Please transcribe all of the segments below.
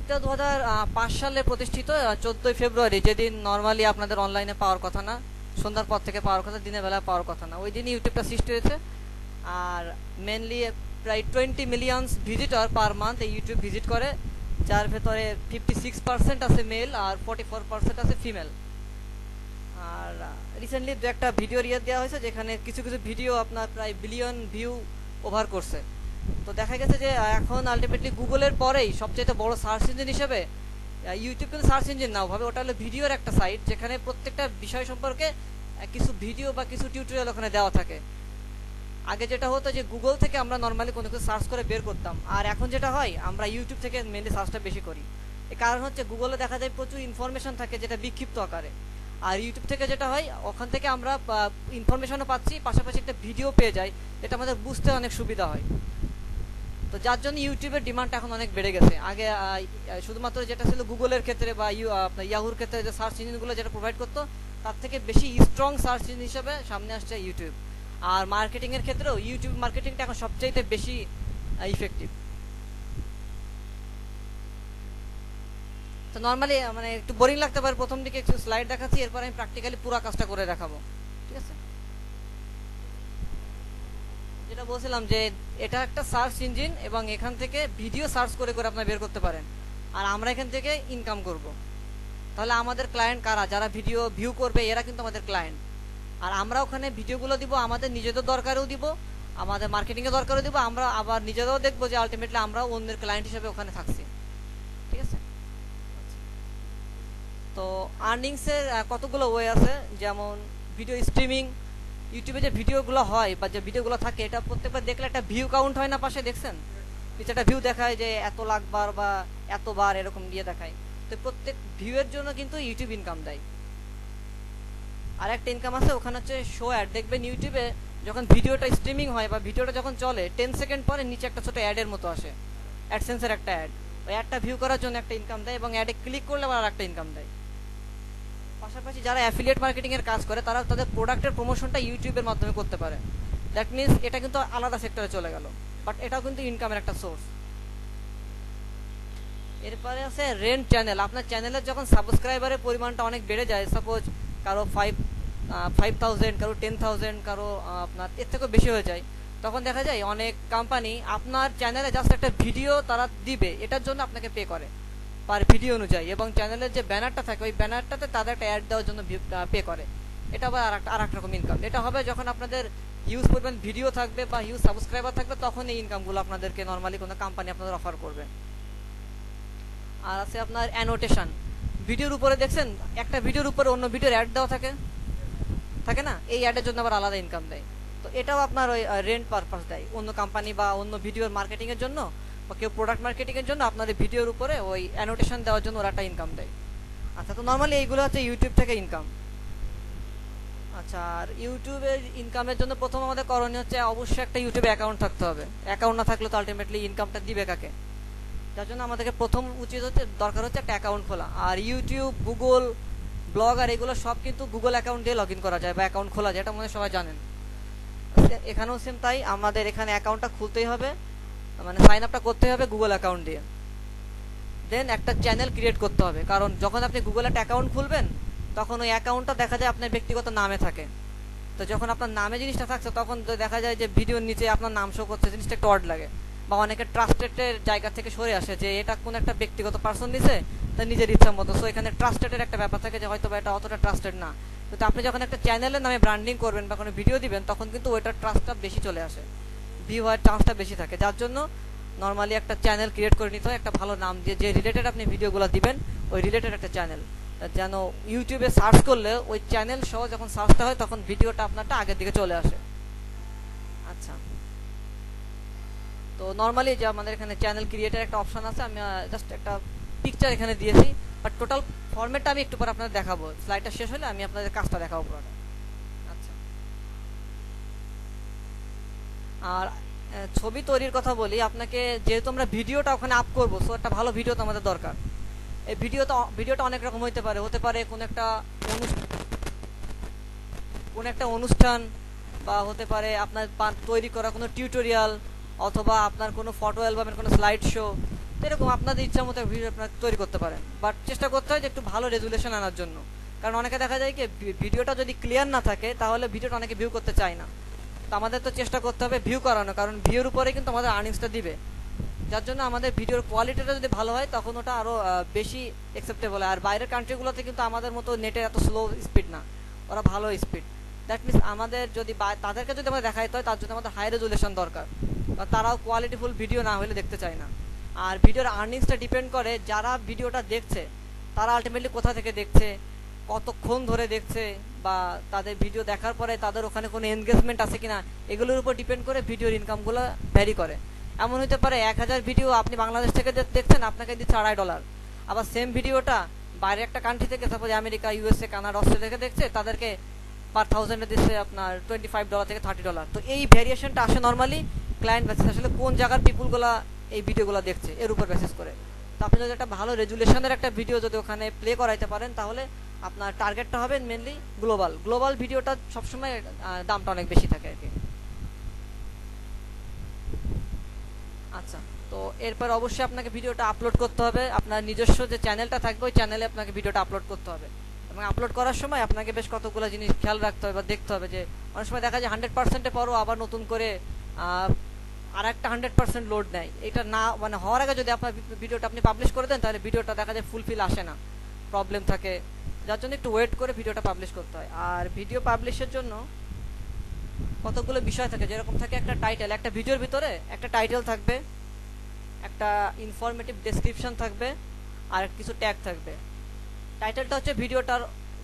ইউটিউবটা 2005 সালে প্রতিষ্ঠিত 14ই ফেব্রুয়ারি, যেদিন নর্মালি আপনাদের অনলাইনে পাওয়ার কথা না, সন্ধ্যার পর থেকে পাওয়ার কথা, দিনের বেলা পাওয়ার কথা না, ওই দিনই ইউটিউবটা সৃষ্টি হয়েছে। আর মেনলি প্রায় 20 মিলিয়ন ভিজিটর পার মান্থ এই ইউটিউব ভিজিট করে, যার ভেতরে 56% আছে মেল আর 44% আছে ফিমেল। আর রিসেন্টলি দু একটা ভিডিও দেওয়া হয়েছে যেখানে কিছু কিছু ভিডিও আপনার প্রায় বিলিয়ন ভিউ ওভার করছে। তো দেখা গেছে যে এখন আলটিমেটলি গুগলের পরেই সবচেয়ে বড় সার্চ ইঞ্জিন হিসেবে ইউটিউব কিন্তু সার্চ ইঞ্জিন নাও ভাবে, ওটা হলো ভিডিওর একটা সাইট যেখানে প্রত্যেকটা বিষয় সম্পর্কে কিছু ভিডিও বা কিছু টিউটোরিয়াল ওখানে দেওয়া থাকে। আগে যেটা হতো যে গুগল থেকে আমরা নর্মালি কোনো কিছু সার্চ করে বের করতাম, আর এখন যেটা হয় আমরা ইউটিউব থেকে মেনলি সার্চটা বেশি করি। এর কারণ হচ্ছে গুগলে দেখা যায় প্রচুর ইনফরমেশন থাকে যেটা বিক্ষিপ্ত আকারে, আর ইউটিউব থেকে যেটা হয় ওখান থেকে আমরা ইনফরমেশনও পাচ্ছি, পাশাপাশি একটা ভিডিও পেয়ে যাই, এটা আমাদের বুঝতে অনেক সুবিধা হয়। তো যার জন্য ইউটিউবের ডিমান্ডটা এখন অনেক বেড়ে গেছে। আগে শুধুমাত্র যেটা ছিল গুগলের ক্ষেত্রে বা আপনার ইয়াহুর ক্ষেত্রে যে সার্চ ইঞ্জিনগুলো যেটা প্রোভাইড করতো, তার থেকে বেশি স্ট্রং সার্চ ইঞ্জিন হিসেবে সামনে আসছে ইউটিউব। আর মার্কেটিংয়ের ক্ষেত্রেও ইউটিউব মার্কেটিংটা এখন সবচাইতে বেশি ইফেক্টিভ। তো নর্মালি মানে একটু বোরিং লাগতে পারে প্রথম দিকে, একটু স্লাইড দেখাচ্ছি, এরপর আমি প্র্যাকটিক্যালি পুরো কাজটা করে দেখাবো, ঠিক আছে? যেটা বলছিলাম যে এটা একটা সার্চ ইঞ্জিন এবং এখান থেকে ভিডিও সার্চ করে করে আপনারা বের করতে পারেন, আর আমরা এখান থেকে ইনকাম করব। তাহলে আমাদের ক্লায়েন্ট কারা? যারা ভিডিও ভিউ করবে এরা কিন্তু আমাদের ক্লায়েন্ট। আর আমরা ওখানে ভিডিওগুলো দিব, আমাদের নিজেদের দরকারেও দিব, আমাদের মার্কেটিংয়ের দরকারও দিব, আমরা আবার নিজেরাও দেখবো যে আলটিমেটলি আমরাও অন্যের ক্লায়েন্ট হিসেবে ওখানে থাকছি, ঠিক আছে? তো আর্নিংসের কতগুলো ওয়ে আছে, যেমন ভিডিও স্ট্রিমিং। ইউটিউবে যে ভিডিওগুলো হয় বা যে ভিডিওগুলো থাকে, এটা প্রত্যেকবার দেখলে একটা ভিউ কাউন্ট হয় না, পাশে দেখছেন নিচে একটা ভিউ দেখায় যে এত লাখ বার বা এতবার এরকম দিয়ে দেখায়। তো প্রত্যেক ভিউয়ের জন্য কিন্তু ইউটিউব ইনকাম দেয়। আর একটা ইনকাম আছে ওখানে হচ্ছে শো অ্যাড। দেখবেন ইউটিউবে যখন ভিডিওটা স্ট্রিমিং হয় বা ভিডিওটা যখন চলে 10 সেকেন্ড পরে নিচে একটা ছোট অ্যাডের মতো আসে, অ্যাডসেন্সের একটা অ্যাড। ওই অ্যাডটা ভিউ করার জন্য একটা ইনকাম দেয় এবং অ্যাডে ক্লিক করলে আবার একটা ইনকাম দেয়। পাশাপাশি যারা অ্যাফিলিয়েট মার্কেটিং এর কাজ করে তারা তাদের প্রোডাক্টের প্রমোশনটা ইউটিউবের মাধ্যমে করতে পারে। দ্যাট মিনস এটা কিন্তু আলাদা সেক্টরে চলে গেল, বাট এটাও কিন্তু ইনকামের একটা সোর্স। এরপরে আছে রেন্ট চ্যানেল। আপনার চ্যানেলের যখন সাবস্ক্রাইবারের পরিমাণটা অনেক বেড়ে যায়, সাপোজ কারো 5,000, কারো 10,000, কারো আপনার এর থেকেও বেশি হয়ে যায়, তখন দেখা যায় অনেক কোম্পানি আপনার চ্যানেলে জাস্ট একটা ভিডিও তারা দিবে, এটার জন্য আপনাকে পে করে পার ভিডিও অনুযায়ী, এবং চ্যানেলের যে ব্যানারটা থাকে ওই ব্যানারটাতে তাদের একটা অ্যাড দেওয়ার জন্য পে করে। এটা আবার আর এক রকম ইনকাম। এটা হবে যখন আপনাদের হিউজ পরিমাণ ভিডিও থাকবে বা হিউজ সাবস্ক্রাইবার থাকবে, তখন এই ইনকামগুলো আপনাদেরকে নর্মালি কোনো কোম্পানি আপনাদের অফার করবে। আর আছে আপনার অ্যানোটেশন। ভিডিওর উপরে দেখছেন একটা ভিডিওর উপরে অন্য ভিডিওর অ্যাড দেওয়া থাকে না, এই অ্যাডের জন্য আবার আলাদা ইনকাম দেয়। তো এটাও আপনার ওই রেন্ট পারপাস দেয়, অন্য কোম্পানি বা অন্য ভিডিওর মার্কেটিংয়ের জন্য বা কেউ প্রোডাক্ট মার্কেটিংয়ের জন্য আপনাদের ভিডিওর উপরে ওই অ্যানোটেশন দেওয়ার জন্য ওরা একটা ইনকাম দেয়। আচ্ছা, তো নর্মালি এইগুলো হচ্ছে ইউটিউব থেকে ইনকাম। আচ্ছা, আর ইউটিউবের ইনকামের জন্য প্রথম আমাদের করণীয় হচ্ছে অবশ্যই একটা ইউটিউবে অ্যাকাউন্ট থাকতে হবে। অ্যাকাউন্ট না থাকলে তো আলটিমেটলি ইনকামটা দিবে কাকে? যার জন্য আমাদেরকে প্রথম দরকার হচ্ছে একটা অ্যাকাউন্ট খোলা। আর ইউটিউব, গুগল, ব্লগ আর এগুলো সব কিন্তু গুগল অ্যাকাউন্ট দিয়ে লগ ইন করা যায় বা অ্যাকাউন্ট খোলা যায়, এটা মনে সবাই জানেন। এখানেও সেম তাই, আমাদের এখানে অ্যাকাউন্টটা খুলতেই হবে, মানে সাইন আপটা করতে হবে গুগল অ্যাকাউন্ট দিয়ে। দেন একটা চ্যানেল ক্রিয়েট করতে হবে, কারণ যখন আপনি গুগল একটা অ্যাকাউন্ট খুলবেন তখন ওই অ্যাকাউন্টটা দেখা যায় আপনার ব্যক্তিগত নামে থাকে। তো যখন আপনার নামে জিনিসটা থাকছে তখন দেখা যায় যে ভিডিওর নিচে আপনার নাম শো করছে, জিনিসটা একটু অড লাগে, বা অনেকে ট্রাস্টেডের জায়গা থেকে সরে আসে যে এটা কোন একটা ব্যক্তিগত পার্সন দিছে তার নিজের ইচ্ছা মতো। সো এখানে ট্রাস্টেডের একটা ব্যাপার থাকে যে হয়তো এটা অতটা ট্রাস্টেড না। কিন্তু আপনি যখন একটা চ্যানেলের নামে ব্র্যান্ডিং করবেন বা কোনো ভিডিও দিবেন তখন কিন্তু ওইটার ট্রাস্টটা বেশি চলে আসে, ভিউ হওয়ার চান্সটা বেশি থাকে। যার জন্য নর্মালি একটা চ্যানেল ক্রিয়েট করে নিতে হয়, একটা ভালো নাম দিয়ে, যে রিলেটেড আপনি ভিডিওগুলো দিবেন ওই রিলেটেড একটা চ্যানেল, যেন ইউটিউবে সার্চ করলে ওই চ্যানেল সহ যখন সার্চটা হয় তখন ভিডিওটা আপনারটা আগের দিকে চলে আসে। আচ্ছা, তো নর্মালি যে আমাদের এখানে চ্যানেল ক্রিয়েটার একটা অপশন আছে, আমি জাস্ট একটা পিকচার এখানে দিয়েছি, বাট টোটাল ফরম্যাটটা আমি একটু পরে আপনাদের দেখাবো। স্লাইডটা শেষ হলে আমি আপনাদের কাজটা দেখাবো পুরোটা। আচ্ছা, আর ছবি তৈরির কথা বলি আপনাকে, যেহেতু আমরা ভিডিওটা ওখানে আপ করবো, সো একটা ভালো ভিডিও তো আমাদের দরকার। এই ভিডিওটা অনেক রকম হতে পারে কোন একটা অনুষ্ঠান, বা হতে পারে আপনার তৈরি করা কোনো টিউটোরিয়াল, অথবা আপনার কোনো ফটো অ্যালবামের কোনো স্লাইড শো। তো এরকম আপনাদের ইচ্ছা মতো ভিডিও আপনারা তৈরি করতে পারেন, বাট চেষ্টা করতে হয় যে একটু ভালো রেজুলেশন আনার জন্য। কারণ অনেকে দেখা যায় কি ভিডিওটা যদি ক্লিয়ার না থাকে তাহলে ভিডিওটা অনেকে ভিউ করতে চায় না। তো আমাদের তো চেষ্টা করতে হবে ভিউ করানো, কারণ ভিউর উপরে কিন্তু আমাদের আর্নিংসটা দিবে। যার জন্য আমাদের ভিডিওর কোয়ালিটিটা যদি ভালো হয় তখন ওটা আরও বেশি অ্যাকসেপ্টেবল হয়। আর বাইরের কান্ট্রিগুলোতে কিন্তু আমাদের মতো নেটের এত স্লো স্পিড না, ওরা ভালো স্পিড। দ্যাট মিনস আমাদের যদি তাদেরকে যদি আমরা দেখাইতে হয় তার জন্য আমাদের হাই রেজুলেশন দরকার, বা তারাও কোয়ালিটিফুল ভিডিও না হলে দেখতে চায় না। আর ভিডিওর আর্নিংসটা ডিপেন্ড করে যারা ভিডিওটা দেখছে তারা আলটিমেটলি কোথা থেকে দেখছে, কতক্ষণ ধরে দেখছে, বা তাদের ভিডিও দেখার পরে তাদের ওখানে কোনো এনগেজমেন্ট আছে কিনা, এগুলোর উপর ডিপেন্ড করে ভিডিওর ইনকামগুলো ভ্যারি করে। এমন হতে পারে 1000 ভিডিও আপনি বাংলাদেশ থেকে দেখছেন, আপনাকে দিচ্ছে $2.5, আবার সেম ভিডিওটা বাইরে একটা কান্ট্রি থেকে, suppose America, USA, Canada, Australia থেকে দেখছে, তাদেরকে পার 1000 দিচ্ছে আপনার $25 থেকে $30। তো এই ভ্যারিয়েশনটা আসে নর্মালি ক্লায়েন্ট বেসিস, আসলে কোন জায়গার পিপুলগুলা এই ভিডিওগুলো দেখছে এর উপর বেসিস করে। তো আপনি যদি একটা ভালো রেজুলেশনের একটা ভিডিও যদি ওখানে প্লে করাইতে পারেন তাহলে আপনার টার্গেটটা হবে মেনলি গ্লোবাল ভিডিওটা সবসময় দামটা অনেক বেশি থাকে আর কি। আচ্ছা, তো এরপর অবশ্যই আপনাকে ভিডিওটা আপলোড করতে হবে, আপনার নিজস্ব যে চ্যানেলটা থাকবে ওই চ্যানেলে আপনাকে ভিডিওটা আপলোড করতে হবে। এবং আপলোড করার সময় আপনাকে বেশ কতগুলো জিনিস খেয়াল রাখতে হবে বা দেখতে হবে। যে অনেক সময় দেখা যায় 100%-এ পরও আবার নতুন করে আর একটা 100% লোড নেয়। এটা না মানে হওয়ার আগে যদি আপনার ভিডিওটা আপনি পাবলিশ করে দেন তাহলে ভিডিওটা দেখা যায় ফুলফিল আসে না, প্রবলেম থাকে, যার জন্য একটু ওয়েট করে ভিডিওটা পাবলিশ করতে হয়। আর ভিডিও পাবলিশের জন্য কতগুলো বিষয় থাকে, যেরকম থাকে একটা টাইটেল, একটা ভিডিওর ভিতরে একটা টাইটেল থাকবে, একটা ইনফরমেটিভ ডেসক্রিপশন থাকবে, আর কিছু ট্যাগ থাকবে। টাইটেলটা হচ্ছে ভিডিওটার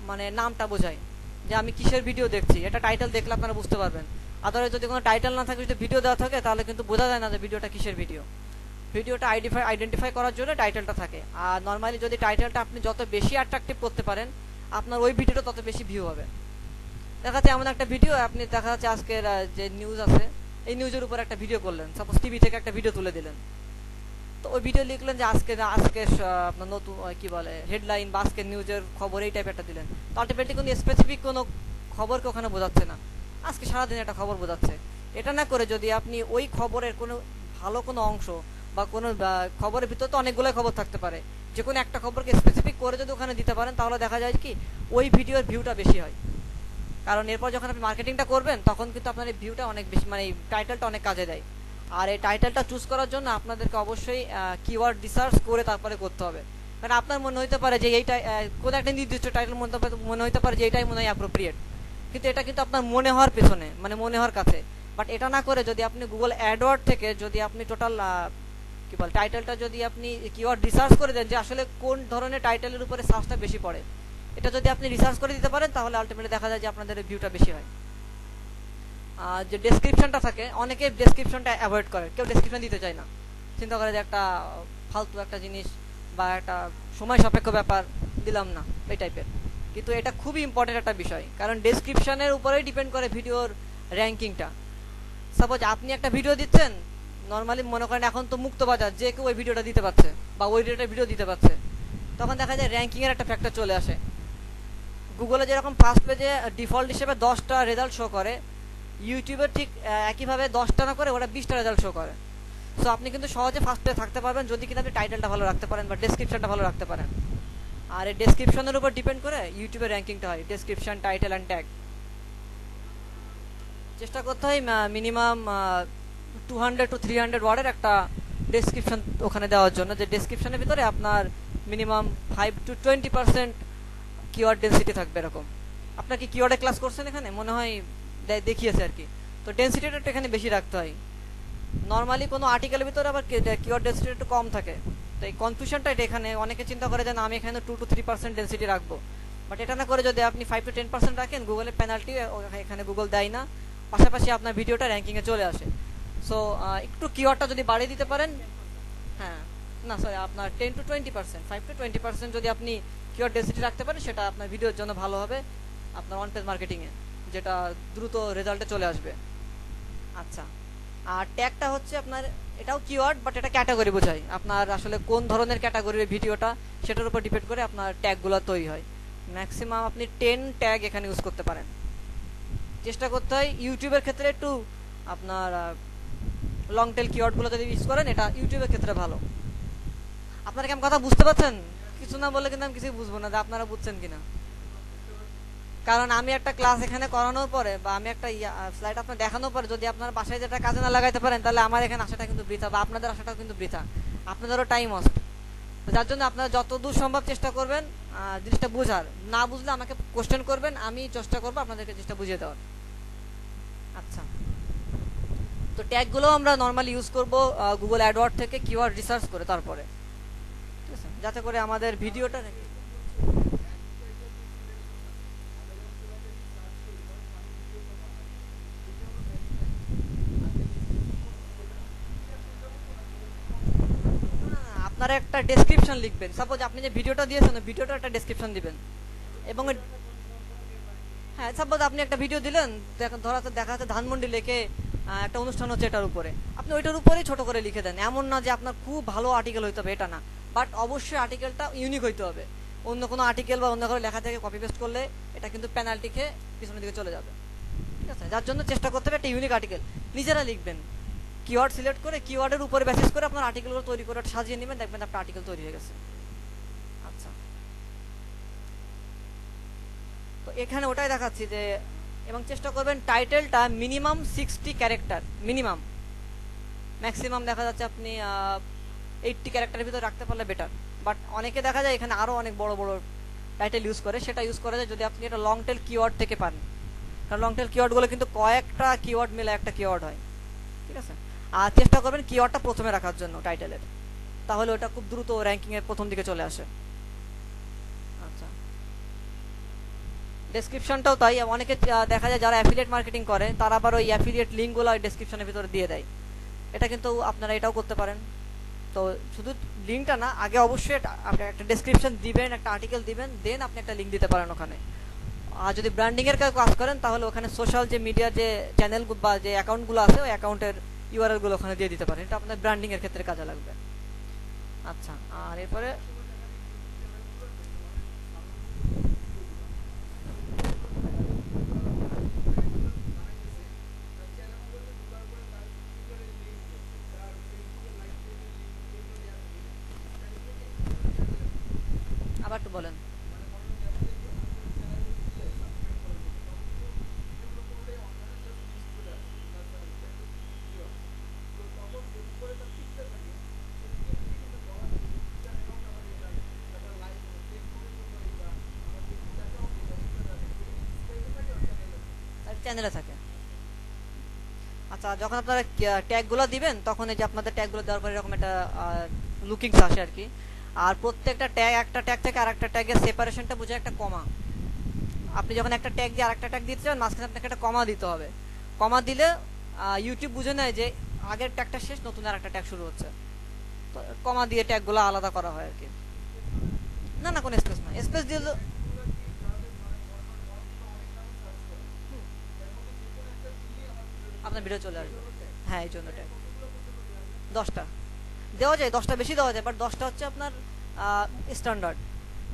মানে নামটা বোঝায় যে আমি কিসের ভিডিও দেখছি, এটা টাইটেল দেখলে আপনারা বুঝতে পারবেন। আদারওয়াইজ যদি কোনো টাইটেল না থাকে, যদি ভিডিও দেওয়া থাকে তাহলে কিন্তু বোঝা যায় না যে ভিডিওটা কিসের ভিডিও। ভিডিওটা আইডেন্টিফাই করার জন্য টাইটেলটা থাকে। আর নর্মালি যদি টাইটেলটা আপনি যত বেশি অ্যাট্রাকটিভ করতে পারেন আপনার ওই ভিডিওটা তত বেশি ভিউ হবে। দেখা যাচ্ছে এমন একটা ভিডিও, আপনি দেখা যাচ্ছে আজকের যে নিউজ আছে এই নিউজের উপর একটা ভিডিও করলেন, সাপোজ টিভি থেকে একটা ভিডিও তুলে দিলেন, তো ওই ভিডিও লিখলেন যে আজকে আপনার নতুন কি বলে হেডলাইন বা আজকের নিউজের খবর এই টাইপের একটা দিলেন। তো আলটিমেটলি কোনো স্পেসিফিক কোনো খবরকে ওখানে বোঝাচ্ছে না, আজকে সারাদিন একটা খবর বোঝাচ্ছে। এটা না করে যদি আপনি ওই খবরের কোনো ভালো কোনো অংশ বা কোনো খবরের ভিতরে তো অনেকগুলো খবর থাকতে পারে, যে কোনো একটা খবরকে স্পেসিফিক করে যদি ওখানে দিতে পারেন তাহলে দেখা যায় কি ওই ভিডিওর ভিউটা বেশি হয়। কারণ এরপর যখন আপনি মার্কেটিংটা করবেন তখন কিন্তু আপনার এই ভিউটা অনেক বেশি, মানে এই টাইটেলটা অনেক কাজে দেয়। আর এই টাইটেলটা চুজ করার জন্য আপনাদেরকে অবশ্যই কিওয়ার্ড রিসার্চ করে তারপরে করতে হবে। কারণ আপনার মনে হতে পারে যে এইটাই কোনো একটা নির্দিষ্ট টাইটেল মনে হতে পারে যে এটাই মনে হয় অ্যাপ্রোপ্রিয়েট, কিন্তু এটা কিন্তু আপনার মনে হওয়ার পেছনে, মানে মনে হওয়ার কাছে। বাট এটা না করে যদি আপনি গুগল অ্যাডওয়ার্ড থেকে যদি আপনি টোটাল কি বল টাইটেলটা যদি আপনি কিওয়ার্ড রিসার্চ করে দেন যে আসলে কোন ধরনের টাইটেলের উপরে সার্চটা বেশি পড়ে, এটা যদি আপনি রিসার্চ করে দিতে পারেন তাহলে আলটিমেটলি দেখা যায় যে আপনাদের ভিউটা বেশি হয়। যে ডেসক্রিপশনটা থাকে, অনেকে ডেসক্রিপশনটা অ্যাভয়েড করে, কেউ ডেসক্রিপশন দিতে চায় না, চিন্তা করে যে একটা ফালতু একটা জিনিস বা একটা সময় সাপেক্ষ ব্যাপার দিলাম না এই টাইপের। কিন্তু এটা খুবই ইম্পর্টেন্ট একটা বিষয়, কারণ ডেসক্রিপশনের উপরেই ডিপেন্ড করে ভিডিওর র্যাঙ্কিংটা। সাপোজ আপনি একটা ভিডিও দিচ্ছেন, নর্মালি মনে করেন এখন তো মুক্ত বাজার, যে কেউ ওই ভিডিওটা দিতে পারছে বা ওই রেটের ভিডিও দিতে পারছে, তখন দেখা যায় র্যাঙ্কিংয়ের একটা ফ্যাক্টর চলে আসে। গুগলে যেরকম ফার্স্ট পেজে ডিফল্ট হিসেবে 10টা রেজাল্ট শো করে, ইউটিউবে ঠিক একইভাবে 10টা না করে ওরা 20টা রেজাল্ট শো করে। সো আপনি কিন্তু সহজে ফার্স্ট পেজে থাকতে পারবেন যদি কিনা আপনি টাইটেলটা ভালো রাখতে পারেন বা ডেসক্রিপশনটা ভালো রাখতে পারেন। আর এই ডেসক্রিপশনের উপর ডিপেন্ড করে ইউটিউবের র্যাঙ্কিংটা হয়, ডেসক্রিপশন, টাইটেল অ্যান্ড ট্যাগ। চেষ্টা করতে হয় মিনিমাম 200 to 300 ওয়ার্ডের একটা ডেসক্রিপশন ওখানে দেওয়ার জন্য, যে ডেসক্রিপশনের ভিতরে আপনার মিনিমাম 5 to 20% কিওয়ার্ড ডেন্সিটি থাকবে এরকম। আপনার কি কিওয়ার্ডে ক্লাস করছেন এখানে মনে হয় দেখিয়েছে আর কি। তো ডেন্সিটিটা একটু এখানে বেশি রাখতে হয়। নর্মালি কোনো আর্টিকেলের ভিতরে আবার কিওয়ার্ড ডেন্সিটি একটু কম থাকে। তো এই কনফিউশনটা এটা এখানে অনেকে চিন্তা করে যে না আমি এখানে 2 to 3% ডেন্সিটি রাখবো, বাট এটা না করে যদি আপনি 5 to 10% রাখেন গুগলের পেনাল্টি এখানে গুগল দেয় না, পাশাপাশি আপনার ভিডিওটা র্যাঙ্কিংয়ে চলে আসে। সো একটু কিওয়ার্ডটা যদি বাড়িয়ে দিতে পারেন, হ্যাঁ না সরি আপনার 10 to 20%, 5 to 20% যদি আপনি কিওয়ার্ড ডেন্সিটি রাখতে পারেন সেটা আপনার ভিডিওর জন্য ভালো হবে আপনার অন পেজ মার্কেটিংয়ে, যেটা দ্রুত রেজাল্টে চলে আসবে। আচ্ছা, আর ট্যাগটা হচ্ছে আপনার এটাও কিওয়ার্ড, বাট এটা ক্যাটাগরি বোঝায়, আপনার আসলে কোন ধরনের ক্যাটাগরির ভিডিওটা সেটার উপর ডিপেন্ড করে আপনার ট্যাগগুলো তৈরি হয়। ম্যাক্সিমাম আপনি 10 ট্যাগ এখানে ইউজ করতে পারেন। চেষ্টা করতে হয় ইউটিউবের ক্ষেত্রে একটু আপনার লং টেল কিওয়ার্ডগুলো যদি ইউজ করেন এটা ইউটিউবের ক্ষেত্রে ভালো। আপনারা কি আমার কথা বুঝতে পারছেন? কিছু না বললে কিন্তু আমি কিছুই বুঝবো না যে আপনারা বুঝছেন কিনা। কারণ আমি একটা ক্লাস এখানে করানোর পরে বা আমি একটা স্লাইড আপনার দেখানোর পরে যদি আপনার বাসায় যেটা কাজে না লাগাইতে পারেন, তাহলে আমার এখানে আসাটা কিন্তু বৃথা, বা আপনাদের আসাটাও কিন্তু বৃথা, আপনাদেরও টাইম ওয়েস্ট। যার জন্য আপনারা যতদূর সম্ভব চেষ্টা করবেন জিনিসটা বোঝার। না বুঝলে আমাকে কোশ্চেন করবেন, আমি চেষ্টা করবো আপনাদেরকে জিনিসটা বুঝিয়ে দেওয়ার। আচ্ছা, তো ট্যাগগুলো আমরা নর্মালি ইউজ করব গুগল অ্যাডওয়ার্ড থেকে কিওয়ার্ড রিসার্চ করে, তারপরে ঠিক আছে, যাতে করে আমাদের ভিডিওটা আপনারা একটা ডেসক্রিপশন লিখবেন। সাপোজ আপনি যে ভিডিওটা দিয়েছেন ভিডিওটা একটা ডেসক্রিপশন দিবেন এবং হ্যাঁ, সাপোজ আপনি একটা ভিডিও দিলেন, দেখা যাচ্ছে ধানমন্ডি লেকে একটা অনুষ্ঠান হচ্ছে এটার উপরে, আপনি ওইটার উপরেই ছোট করে লিখে দেন। এমন না যে আপনার খুব ভালো আর্টিকেল হইতে হবে, এটা না, বাট অবশ্যই আর্টিকেলটা ইউনিক হইতে হবে। অন্য কোনো আর্টিকেল বা অন্য কোনো লেখা থেকে কপি পেস্ট করলে এটা কিন্তু পেনাল্টি খেয়ে পিছনের দিকে চলে যাবে। ঠিক আছে, যার জন্য চেষ্টা করতে হবে একটা ইউনিক আর্টিকেল নিজেরা লিখবেন। কিওয়ার্ড সিলেক্ট করে কিওয়ার্ডের উপরে বেসিস করে আপনার আর্টিকেলগুলো তৈরি করে সাজিয়ে নেবেন, দেখবেন আপনার আর্টিকেল তৈরি হয়ে গেছে। আচ্ছা, তো এখানে ওটাই দেখাচ্ছি যে, এবং চেষ্টা করবেন টাইটেলটা মিনিমাম 60 ক্যারেক্টার, মিনিমাম। ম্যাক্সিমাম দেখা যাচ্ছে আপনি 80 ক্যারেক্টারের ভিতরে রাখতে পারলে বেটার। বাট অনেকে দেখা যায় এখানে আরও অনেক বড় বড় টাইটেল ইউজ করে, সেটা ইউজ করা যায় যদি আপনি এটা লং টেল কিওয়ার্ড থেকে পান। কারণ লং টেল কিওয়ার্ডগুলো কিন্তু কয়েকটা কিওয়ার্ড মিলে একটা কিওয়ার্ড হয়। ঠিক আছে, আর চেষ্টা করবেন কিওয়ার্ডটা প্রথমে রাখার জন্য টাইটেলের, তাহলে ওটা খুব দ্রুত র্যাঙ্কিংয়ের প্রথম দিকে চলে আসে। আচ্ছা, ডেসক্রিপশনটাও তাই। অনেকে দেখা যায় যারা অ্যাফিলিয়েট মার্কেটিং করে তারা আবার ওই অ্যাফিলিয়েট লিঙ্কগুলো ডেসক্রিপশনের ভিতরে দিয়ে দেয়। এটা কিন্তু আপনারা এটাও করতে পারেন। তো শুধু লিঙ্কটা না, আগে অবশ্যই আপনি একটা ডেসক্রিপশন দিবেন, একটা আর্টিকেল দিবেন, দেন আপনি একটা লিঙ্ক দিতে পারেন ওখানে। আর যদি ব্র্যান্ডিংয়ের কাজ করেন তাহলে ওখানে সোশ্যাল যে মিডিয়া যে চ্যানেল বা যে অ্যাকাউন্টগুলো আছে ওই অ্যাকাউন্টের ইউআরএলগুলো ওখানে দিয়ে দিতে পারেন, এটা আপনার ব্র্যান্ডিংয়ের ক্ষেত্রে কাজে লাগবে। আচ্ছা, আর এরপরে আবার একটু বলেন। চ্যানেলে থাকে। আচ্ছা, যখন আপনারা ট্যাগগুলো দিবেন তখন এই যে আপনাদের ট্যাগগুলো দেওয়ার পরে এরকম একটা লুকিংস আসে আর কি। আর প্রত্যেকটা ট্যাগ, একটা ট্যাগ থেকে আরেকটা ট্যাগের সেপারেশনটা বোঝায় একটা কমা। আপনি যখন একটা ট্যাগ দিয়ে আরেকটা ট্যাগ দিতে চান, মাঝখানে আপনাকে একটা কমা দিতে হবে। কমা দিলে ইউটিউব বুঝে নেয় যে আগের ট্যাগটা শেষ, নতুন আরেকটা ট্যাগ শুরু হচ্ছে। তো কমা দিয়ে ট্যাগগুলো আলাদা করা হয় আর কি। না না, কোনো স্পেস না, স্পেস দিলে আপনার ভিডিও চলে আসবে। হ্যাঁ, এই জন্য ট্যাগ 10টা দেওয়া যায়, 10টা বেশি দেওয়া যায়, বাট 10টা হচ্ছে আপনার স্ট্যান্ডার্ড।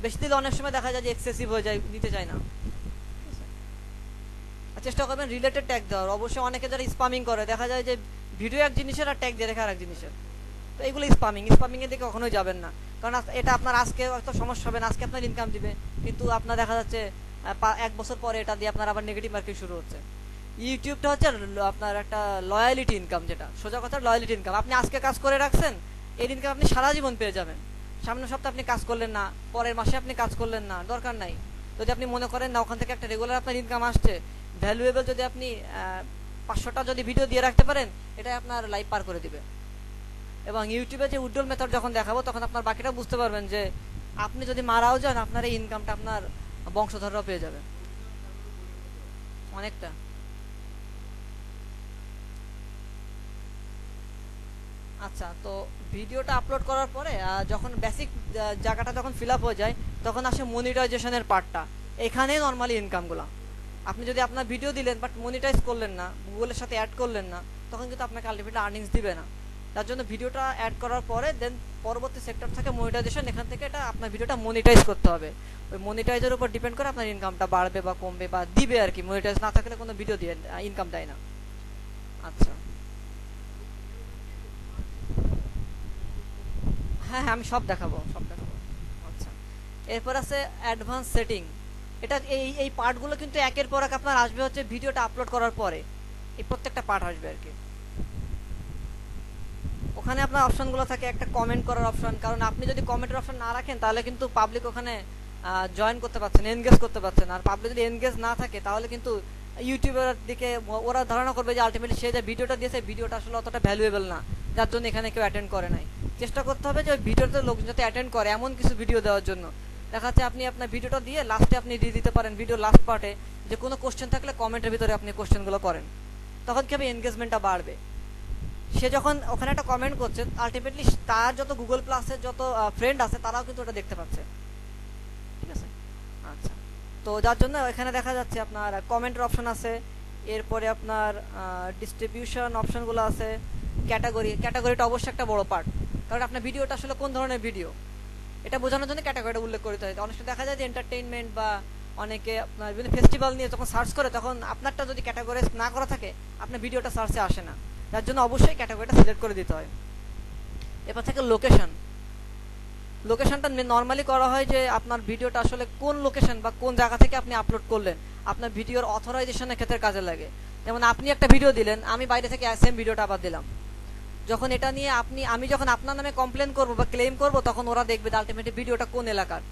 বেশি দিলে অনেক সময় দেখা যায় যে এক্সেসিভ হয়ে যায়, দিতে চায় না। চেষ্টা করবেন রিলেটেড ট্যাগ দেওয়ার। অবশ্যই অনেকে যারা স্পামিং করে দেখা যায় যে ভিডিও এক জিনিসের আর ট্যাগ দিয়ে রেখে আর এক জিনিসের, তো এগুলো স্পামিংয়ের দিকে কখনোই যাবেন না। কারণ এটা আপনার আজকে হয়তো সমস্যা হবে না, আজকে আপনার ইনকাম দিবে, কিন্তু আপনার দেখা যাচ্ছে 1 বছর পরে এটা দিয়ে আপনার আবার নেগেটিভ মার্কেটিং শুরু হচ্ছে। ইউটিউবটা হচ্ছে আপনার একটা লয়ালিটি ইনকাম, যেটা সোজা কথা লয়ালিটি ইনকাম। আপনি আজকে কাজ করে রাখছেন, এই ইনকাম আপনি সারা জীবন পেয়ে যাবেন। সামনের সপ্তাহে আপনি কাজ করলেন না, পরের মাসে আপনি কাজ করলেন না, দরকার নাই। যদি আপনি মনে করেন না ওখান থেকে একটা রেগুলার আপনার ইনকাম আসছে, ভ্যালুয়েবল, যদি আপনি 500টা যদি ভিডিও দিয়ে রাখতে পারেন, এটাই আপনার লাইফ পার করে দিবে। এবং ইউটিউবে যে উইথড্রল মেথড যখন দেখাবো তখন আপনার বাকিটা বুঝতে পারবেন যে আপনি যদি মারাও যান, আপনার এই ইনকামটা আপনার বংশধররাও পেয়ে যাবে অনেকটা। আচ্ছা, তো ভিডিওটা আপলোড করার পরে যখন বেসিক জায়গাটা যখন ফিল আপ হয়ে যায়, তখন আসে মনিটাইজেশনের পার্টটা। এখানেই নর্মালি ইনকামগুলো। আপনি যদি আপনার ভিডিও দিলেন বাট মনিটাইজ করলেন না, গুগলের সাথে অ্যাড করলেন না, তখন কিন্তু আপনাকে আলটিমেটলি আর্নিংস দিবে না। তার জন্য ভিডিওটা অ্যাড করার পরে দেন পরবর্তী সেক্টর থেকে মনিটাইজেশন, এখান থেকে এটা আপনার ভিডিওটা মনিটাইজ করতে হবে। ওই মনিটাইজের উপর ডিপেন্ড করে আপনার ইনকামটা বাড়বে বা কমবে বা দিবে আর কি। মনিটাইজ না থাকলে কোনো ভিডিও দিয়ে ইনকাম দেয় না। আচ্ছা, হ্যাঁ হ্যাঁ, আমি সব দেখাবো, সব দেখাবো। আচ্ছা, এরপর আছে অ্যাডভান্স সেটিং। এটা এই পার্টগুলো কিন্তু একের পর এক আপনার আসবে হচ্ছে ভিডিওটা আপলোড করার পরে, এই প্রত্যেকটা পার্ট আসবে আর কি। ওখানে আপনার অপশনগুলো থাকে একটা কমেন্ট করার অপশন, কারণ আপনি যদি কমেন্টের অপশন না রাখেন তাহলে কিন্তু পাবলিক ওখানে জয়েন করতে পারছেন, এনগেজ করতে পারছেন। আর পাবলিক যদি এনগেজ না থাকে তাহলে কিন্তু ইউটিউবের দিকে ওরা ধারণা করবে যে আলটিমেটলি সে যে ভিডিওটা দিয়েছে ভিডিওটা আসলে অতটা ভ্যালুয়েবল না, যার জন্য এখানে কেউ অ্যাটেন্ড করে নাই। চেষ্টা করতে হবে যে ওই ভিডিওতে লোকজন যাতে অ্যাটেন্ড করে এমন কিছু ভিডিও দেওয়ার জন্য। দেখা যাচ্ছে আপনি আপনার ভিডিওটা দিয়ে লাস্টে আপনি দিয়ে দিতে পারেন ভিডিও লাস্ট পার্টে যে কোনো কোশ্চেন থাকলে কমেন্টের ভিতরে আপনি কোশ্চেনগুলো করেন, তখন কি হবে এনগেজমেন্টটা বাড়বে। সে যখন ওখানে একটা কমেন্ট করছে আলটিমেটলি তার যত গুগল প্লাসের যত ফ্রেন্ড আছে তারাও কিন্তু ওটা দেখতে পাচ্ছে, ঠিক আছে। আচ্ছা, তো যার জন্য এখানে দেখা যাচ্ছে আপনার কমেন্টের অপশন আছে, এরপরে আপনার ডিস্ট্রিবিউশন অপশনগুলো আছে, ক্যাটাগরিটা অবশ্যই একটা বড় পার্ট, কারণ আপনার ভিডিওটা আসলে কোন ধরনের ভিডিও এটা বোঝানোর জন্য ক্যাটাগরিটা উল্লেখ করতে হয়। অনেক সময় দেখা যায় যে এন্টারটেইনমেন্ট বা অনেকে আপনার বিভিন্ন ফেস্টিভ্যাল নিয়ে যখন সার্চ করে তখন আপনারটা যদি ক্যাটাগরাইজ না করা থাকে আপনার ভিডিওটা সার্চে আসে না, যার জন্য অবশ্যই ক্যাটাগরিটা সিলেক্ট করে দিতে হয়। এরপর থেকে লোকেশনটা নর্মালি করা হয় যে আপনার ভিডিওটা আসলে কোন লোকেশন বা কোন জায়গা থেকে আপনি আপলোড করলেন আপনার ভিডিওর অথরাইজেশনের ক্ষেত্রে কাজে লাগে। যেমন আপনি একটা ভিডিও দিলেন, আমি বাইরে থেকে সেম ভিডিওটা আবার দিলাম, যখন এটা নিয়ে আমি যখন আপনার নামে কমপ্লেন করব বা ক্লেম করব তখন ওরা দেখবে আলটিমেটলি ভিডিওটা কোন এলাকার,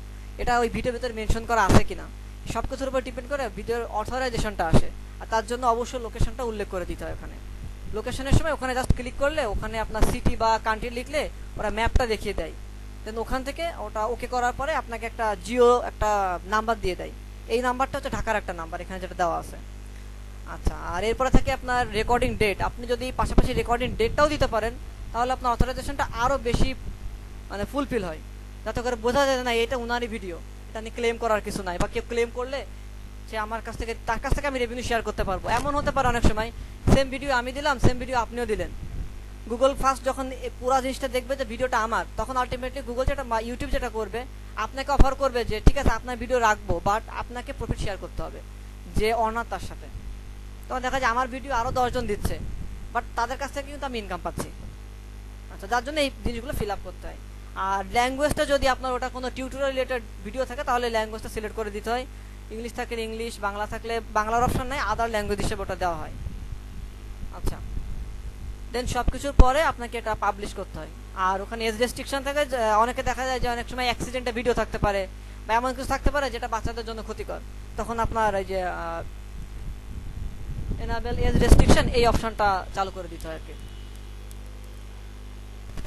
এটা ওই ভিডিওর ভিতরে মেনশন করা আছে কিনা, সব কিছুর উপর ডিপেন্ড করে ভিডিওর অথরাইজেশনটা আসে। আর তার জন্য অবশ্যই লোকেশনটা উল্লেখ করে দিতে হয় ওখানে। লোকেশনের সময় ওখানে জাস্ট ক্লিক করলে ওখানে আপনার সিটি বা কান্ট্রি লিখলে ওরা ম্যাপটা দেখিয়ে দেয়, দেন ওখান থেকে ওটা ওকে করার পরে আপনাকে একটা জিও একটা নাম্বার দিয়ে দেয়, এই নাম্বারটা হচ্ছে ঢাকার একটা নাম্বার এখানে যেটা দেওয়া আছে। আচ্ছা, আর এরপরে থাকে আপনার রেকর্ডিং ডেট, আপনি যদি পাশাপাশি রেকর্ডিং ডেটটাও দিতে পারেন তাহলে আপনার অথরাইজেশনটা আরও বেশি মানে ফুলফিল হয়, যাতে করে বোঝা যায় না এটা উনারই ভিডিও, এটা নিয়ে ক্লেম করার কিছু নাই, বা কেউ ক্লেম করলে সে আমার কাছ থেকে তার কাছ থেকে আমি রেভিনিউ শেয়ার করতে পারবো। এমন হতে পারে অনেক সময় সেম ভিডিও আমি দিলাম সেম ভিডিও আপনিও দিলেন, গুগল ফার্স্ট যখন পুরো জিনিসটা দেখবে যে ভিডিওটা আমার, তখন আলটিমেটলি গুগল যেটা ইউটিউব যেটা করবে আপনাকে অফার করবে যে ঠিক আছে আপনার ভিডিও রাখবো বাট আপনাকে প্রফিট শেয়ার করতে হবে যে অনার তার সাথে। তখন দেখা যায় আমার ভিডিও আরও 10 জন দিচ্ছে বাট তাদের কাছ থেকে কিন্তু আমি ইনকাম পাচ্ছি। আচ্ছা, যার জন্য এই জিনিসগুলো ফিল আপ করতে হয়। আর ল্যাঙ্গুয়েজটা যদি আপনার ওটা কোনো টিউটোরিয়াল রিলেটেড ভিডিও থাকে তাহলে ল্যাঙ্গুয়েজটা সিলেক্ট করে দিতে হয়, ইংলিশ থাকলে ইংলিশ, বাংলা থাকলে বাংলার অপশন নেই, আদার ল্যাঙ্গুয়েজ হিসেবে ওটা দেওয়া হয়। আচ্ছা, দেন সব কিছুর পরে আপনাকে এটা পাবলিশ করতে হয়। আর ওখানে এজ রেস্ট্রিকশন থাকে, অনেকে দেখা যায় যে অনেক সময় অ্যাক্সিডেন্টে ভিডিও থাকতে পারে বা এমন কিছু থাকতে পারে যেটা বাচ্চাদের জন্য ক্ষতিকর, তখন আপনার এই যে এনাবেল এজ রেস্ট্রিকশন এই অপশনটা চালু করে দিতে হয় আর কি।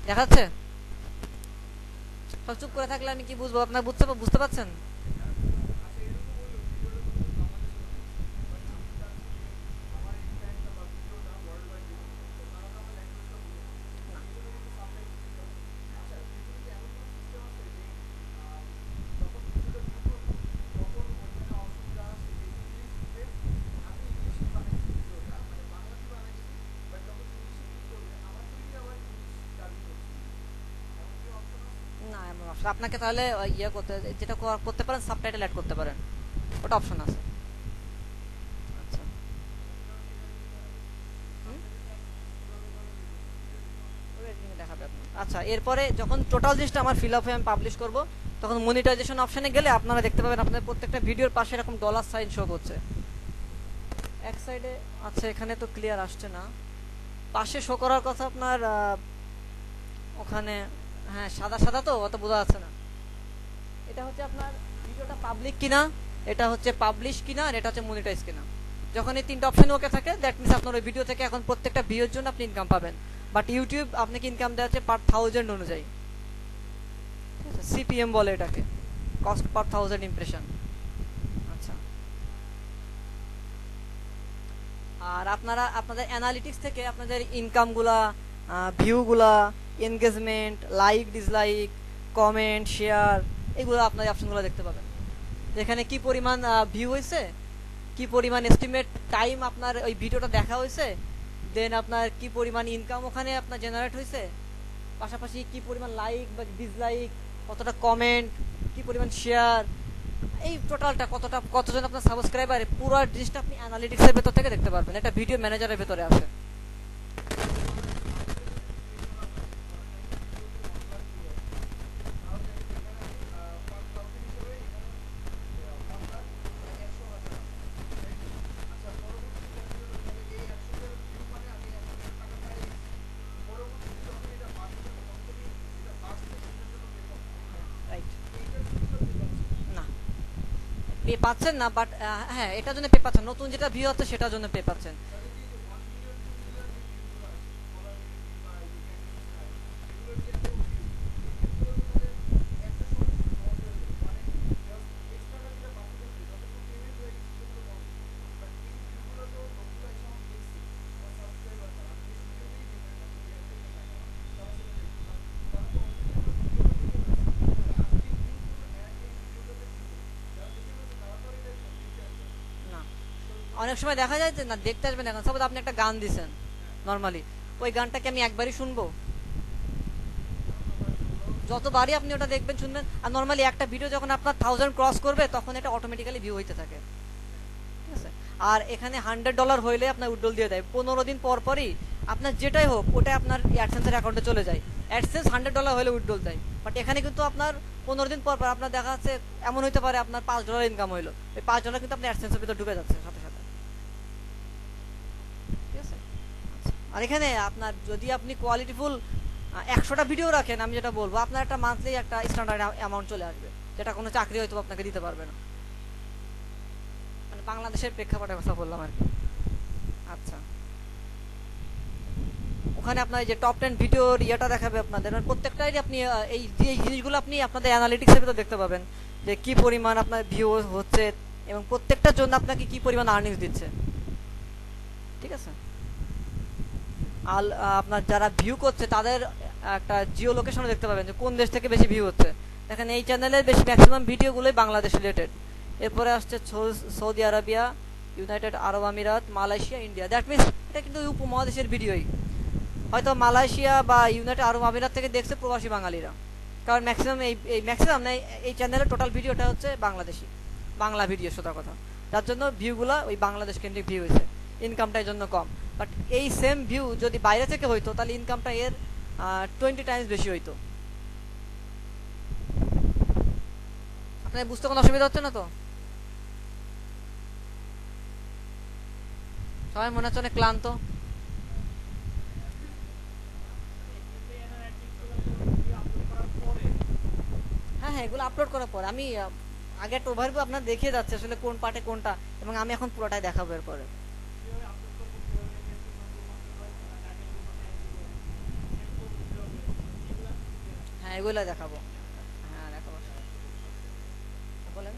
দেখাচ্ছে সব চুপ করে থাকলে আমি কি বুঝবো, আপনার বুঝতে পারছেন? না এমন অপশন আপনাকে তাহলে ইয়ে করতে, যেটা করতে পারেন সাবটাইটেল অ্যাড করতে পারেন, ওটা অপশন আছে। আচ্ছা, হুম, ওটা editing এ দেখাবে আপনার। আচ্ছা, এরপরে যখন টোটাল জিনিসটা আমার ফিল আপ হয়ে আমি পাবলিশ করব তখন মনিটাইজেশন অপশনে গেলে আপনারা দেখতে পাবেন আপনাদের প্রত্যেকটা ভিডিওর পাশে এরকম ডলার সাইন শো করছে এক সাইডে। আচ্ছা, এখানে তো ক্লিয়ার আসছে না, পাশে শো করার কথা আপনার ওখানে, হ্যাঁ সাদা সাদা তো অত বোঝা যাচ্ছে না। এটা হচ্ছে আপনার ভিডিওটা পাবলিক কিনা, এটা হচ্ছে পাবলিশ কিনা, আর এটা হচ্ছে মনিটাইজ কিনা। যখন এই তিনটা অপশন ওকে থাকে দ্যাট মিনস আপনার ওই ভিডিও থেকে এখন প্রত্যেকটা ভিউর জন্য আপনি ইনকাম পাবেন, বাট ইউটিউব আপনাকে ইনকাম দেওয়া হচ্ছে পার 1000 অনুযায়ী, সিপিএম বলে এটাকে, কস্ট পার 1000 ইমপ্রেশন। আচ্ছা, আর আপনাদের অ্যানালিটিক্স থেকে আপনাদের ইনকামগুলা, ভিউগুলা, engagement, like dislike, comment, share, এগুলো আপনার অপশনগুলো দেখতে পাবেন। এখানে কি পরিমাণ ভিউ হয়েছে, কি পরিমাণ এস্টিমেট টাইম আপনার ওই ভিডিওটা দেখা হয়েছে, দেন আপনার কি পরিমাণ ইনকাম ওখানে আপনার জেনারেট হয়েছে, পাশাপাশি কি পরিমাণ লাইক বা ডিসলাইক, কতটা কমেন্ট, কি পরিমাণ শেয়ার, এই টোটালটা কতজন আপনার সাবস্ক্রাইবার, পুরো জিনিসটা আপনি অ্যানালিটিক্সের ভেতর থেকে দেখতে পারবেন, এটা ভিডিও ম্যানেজারের ভেতরে আছে। পে পাচ্ছেন না, বাট হ্যাঁ এটার জন্য পে পাচ্ছেন, নতুন যেটা ভিউ হচ্ছে সেটার জন্য পে পাচ্ছেন। না, অনেক সময় দেখা যায় যে না দেখতে আসবেন, এখন সাপোজ আপনি একটা গান দিছেন নর্মালি, ওই গানটাকে আমি একবারই শুনবো? যতবারই আপনি ওটা দেখবেন শুনবেন। আর নর্মালি একটা ভিডিও যখন আপনার 1000 ক্রস করবে তখন এটা অটোমেটিক্যালি ভিউ হইতে থাকে, ঠিক আছে? আর এখানে $100 হইলে আপনার উইথড্রল দিয়ে দেয় 15 দিন পর পরই। আপনার যেটাই হোক ওটা আপনার অ্যাডসেন্সের অ্যাকাউন্টে চলে যায়। অ্যাডসেন্স $100 হলে উইথড্রল দেয়, বাট এখানে কিন্তু আপনার 15 দিন পর পর আপনার দেখা যাচ্ছে এমন হইতে পারে আপনার $5 ইনকাম হইলো, ওই $5 কিন্তু আপনার অ্যাডসেন্সের ভিতর ঢুকে যাচ্ছে সাথে সাথে, ঠিক আছে? আচ্ছা, আর এখানে আপনার যদি আপনি কোয়ালিটিফুল 100টা ভিডিও রাখেন, আমি যেটা বলবো আপনার একটা মান্থলি একটা স্ট্যান্ডার্ড অ্যামাউন্ট চলে আসবে, যেটা কোনো চাকরি হয়তো আপনাকে দিতে পারবে না। মানে বাংলাদেশের প্রেক্ষাপটে কথা বললাম আর কি। আচ্ছা, ওখানে আপনার এই যে টপ 10 ভিডিওর ইয়েটা দেখাবে আপনাদের, মানে প্রত্যেকটাই আপনি এই জিনিসগুলো আপনি আপনাদের অ্যানালিটিক্সের ভিতর দেখতে পাবেন যে কি পরিমাণ আপনার ভিউ হচ্ছে এবং প্রত্যেকটার জন্য আপনাকে কি পরিমাণ আর্নিংস দিচ্ছে, ঠিক আছে? আর আপনার যারা ভিউ করছে তাদের একটা জিও লোকেশনও দেখতে পাবেন যে কোন দেশ থেকে বেশি ভিউ হচ্ছে। দেখেন এই চ্যানেলের বেশি ম্যাক্সিমাম ভিডিওগুলোই বাংলাদেশ রিলেটেড, এরপরে আসছে সৌদি আরবিয়া, ইউনাইটেড আরব আমিরাত, মালয়েশিয়া, ইন্ডিয়া। দ্যাট মিনস এটা কিন্তু উপমহাদেশের ভিডিওই, হয়তো মালয়েশিয়া বা ইউনাইটেড আরব আমিরাত থেকে দেখছে প্রবাসী বাঙালিরা, কারণ ম্যাক্সিমাম এই ম্যাক্সিমাম না, এই চ্যানেলের টোটাল ভিডিওটা হচ্ছে বাংলাদেশি, বাংলা ভিডিও সোজা কথা, যার জন্য ভিউগুলো ওই বাংলাদেশ কেন্দ্রিক ভিউ হয়েছে, ইনকামটা এই জন্য কম। বাট এই সেম ভিউ যদি বাইরে থেকে হইতো তাহলে ইনকামটা এর 20 টাইমস বেশি হইতো। আপনার বুঝতে কোনো অসুবিধা হচ্ছে না তো? সবাই মনে হচ্ছে অনেক ক্লান্ত। হ্যাঁ হ্যাঁ, এগুলো আপলোড করার পর আমি আগে একটা ওভারভিউ আপনার দেখিয়ে যাচ্ছে আসলে কোন পার্টে কোনটা, এবং আমি এখন পুরোটাই দেখাবো এরপরে। হ্যাঁ এগুলো দেখাবো। হ্যাঁ দেখাবো, বলেন।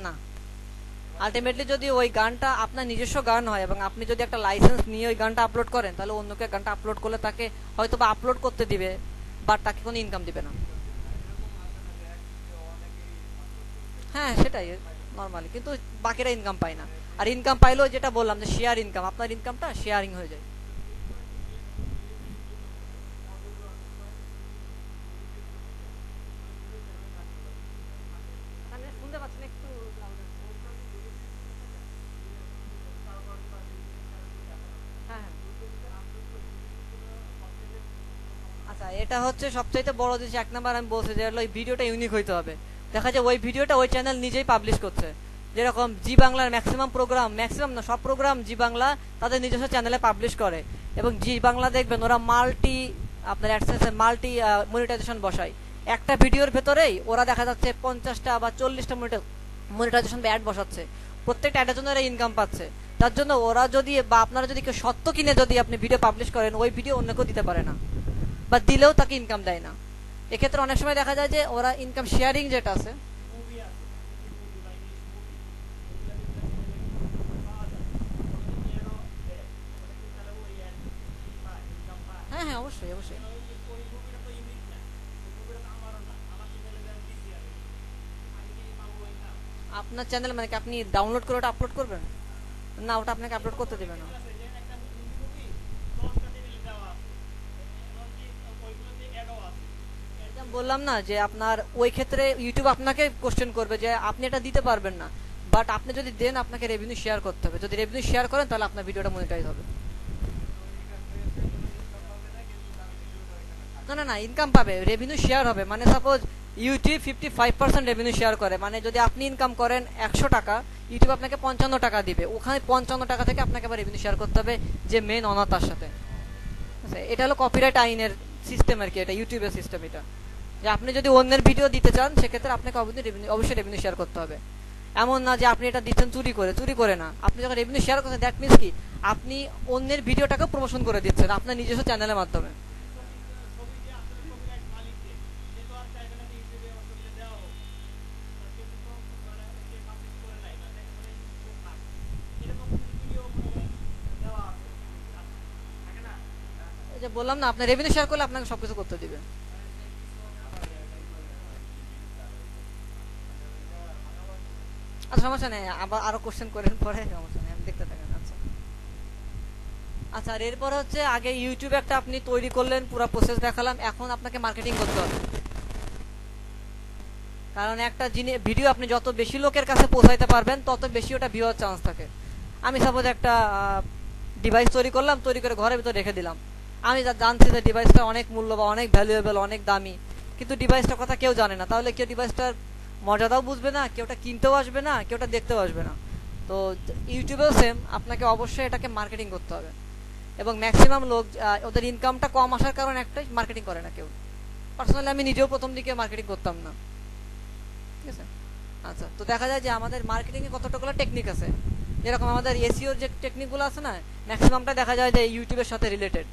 না, আলটিমেটলি যদি ওই গানটা আপনার নিজস্ব গান হয় এবং আপনি যদি একটা লাইসেন্স নিয়ে ওই গানটা আপলোড করেন, তাহলে অন্যকে গানটা আপলোড করলে তাকে হয়তো বা আপলোড করতে দিবে, বাট তাকে কোনো ইনকাম দিবে না। হ্যাঁ সেটাই নর্মালি, কিন্তু বাকিরা ইনকাম পায় না। আর ইনকাম পাইলেও যেটা বললাম যে শেয়ার ইনকাম, আপনার ইনকামটা শেয়ারিং হয়ে যায়। শুনতে পাচ্ছেন একটু? হ্যাঁ হ্যাঁ। আচ্ছা, এটা হচ্ছে সবচাইতে বড় জিনিস। এক নাম্বার আমি বলছি যে হলো ওই ভিডিওটা ইউনিক হইতে হবে। দেখা যায় ওই ভিডিওটা ওই চ্যানেল নিজেই পাবলিশ করছে, যেরকম জি বাংলার ম্যাক্সিমাম প্রোগ্রাম, ম্যাক্সিমাম না সব প্রোগ্রাম জি বাংলা তাদের নিজস্ব চ্যানেলে পাবলিশ করে, এবং জি বাংলা দেখবেন ওরা মাল্টি আপনার অ্যাডসেন্সে মাল্টি মনিটাইজেশন বসায়। একটা ভিডিওর ভেতরেই ওরা দেখা যাচ্ছে 50টা বা 40টা মনিটাইজেশন বা অ্যাড বসাচ্ছে, প্রত্যেকটা অ্যাডের জন্য এরা ইনকাম পাচ্ছে। তার জন্য ওরা যদি বা আপনারা যদি কেউ সত্য কিনে যদি আপনি ভিডিও পাবলিশ করেন, ওই ভিডিও অন্য কেউ দিতে পারে না, বা দিলেও তাকে ইনকাম দেয় না। এক্ষেত্রে অনেক সময় দেখা যায় যে ওরা ইনকাম শেয়ারিং যেটা আছে। হ্যাঁ হ্যাঁ, অবশ্যই অবশ্যই। আপনার চ্যানেল মানে কি আপনি ডাউনলোড করে ওটা আপলোড করবেন? না, ওটা আপনাকে আপলোড করতে দেবে না। বললাম না যে আপনার ওই ক্ষেত্রে ইউটিউব আপনাকে কোশ্চেন করবে যে আপনি এটা দিতে পারবেন না, বাট আপনি যদি দেন আপনাকে রেভিনিউ শেয়ার করতে হবে। যদি রেভিনিউ শেয়ার করেন তাহলে আপনার ভিডিওটা মনিটাইজ হবে। না না না, ইনকাম পাবে, রেভিনিউ শেয়ার হবে। মানে সাপোজ ইউটিউব 55% রেভিনিউ শেয়ার করে, মানে যদি আপনি ইনকাম করেন 100 টাকা, ইউটিউব আপনাকে 55 টাকা দিবে, ওখানে 55 টাকা থেকে আপনাকে আবার রেভিনিউ শেয়ার করতে হবে যে মেন অনার তার সাথে। আচ্ছা, এটা হলো কপিরাইট আইনের সিস্টেম আর কি, এটা ইউটিউবের সিস্টেম। এটা যে আপনি যদি অন্যের ভিডিও দিতে চান সেক্ষেত্রে আপনাকে অবশ্যই রেভিনিউ শেয়ার করতে হবে। এমন না যে আপনি এটা দিচ্ছেন চুরি করে না, আপনি যখন রেভিনিউ শেয়ার করছেন দ্যাট মিনস কি আপনি অন্যের ভিডিওটাকে প্রমোশন করে দিচ্ছেন আপনার নিজস্ব চ্যানেলের মাধ্যমে। এই যে বললাম না, আপনি রেভিনিউ শেয়ার করলে আপনাকে সবকিছু করতে দিবে। আচ্ছা সমস্যা নেই, আবার আরো কোশ্চেন করেন পরে, সমস্যা নেই, আমি দেখতে থাকেন। আচ্ছা আচ্ছা, আর এরপরে হচ্ছে আগে ইউটিউব একটা আপনি তৈরি করলেন, পুরো প্রসেস দেখালাম, এখন আপনাকে মার্কেটিং করতে হবে। কারণ একটা ভিডিও আপনি যত বেশি লোকের কাছে পৌঁছাইতে পারবেন তত বেশি ওটা ভিউ হওয়ার চান্স থাকে। আমি সাপোজ একটা ডিভাইস তৈরি করলাম, তৈরি করে ঘরের ভিতরে রেখে দিলাম, আমি জানছি যে ডিভাইসটা অনেক মূল্য বা অনেক ভ্যালুয়েবল, অনেক দামি, কিন্তু ডিভাইসটার কথা কেউ জানে না, তাহলে কেউ ডিভাইসটার মর্যাদাও বুঝবে না, কেউ ওটা কিনতেও আসবে না, কেউ ওটা দেখতেও আসবে না। তো ইউটিউবেও সেম, আপনাকে অবশ্যই এটাকে মার্কেটিং করতে হবে। এবং ম্যাক্সিমাম লোক ওদের ইনকামটা কম আসার কারণে একটাই, মার্কেটিং করে না কেউ। পার্সোনালি আমি নিজেও প্রথম দিকে মার্কেটিং করতাম না, ঠিক আছে। আচ্ছা, তো দেখা যায় যে আমাদের মার্কেটিংয়ে কতটুকু টেকনিক আছে, যেরকম আমাদের এসইওর যে টেকনিকগুলো আছে না, ম্যাক্সিমামটা দেখা যায় যে ইউটিউবের সাথে রিলেটেড।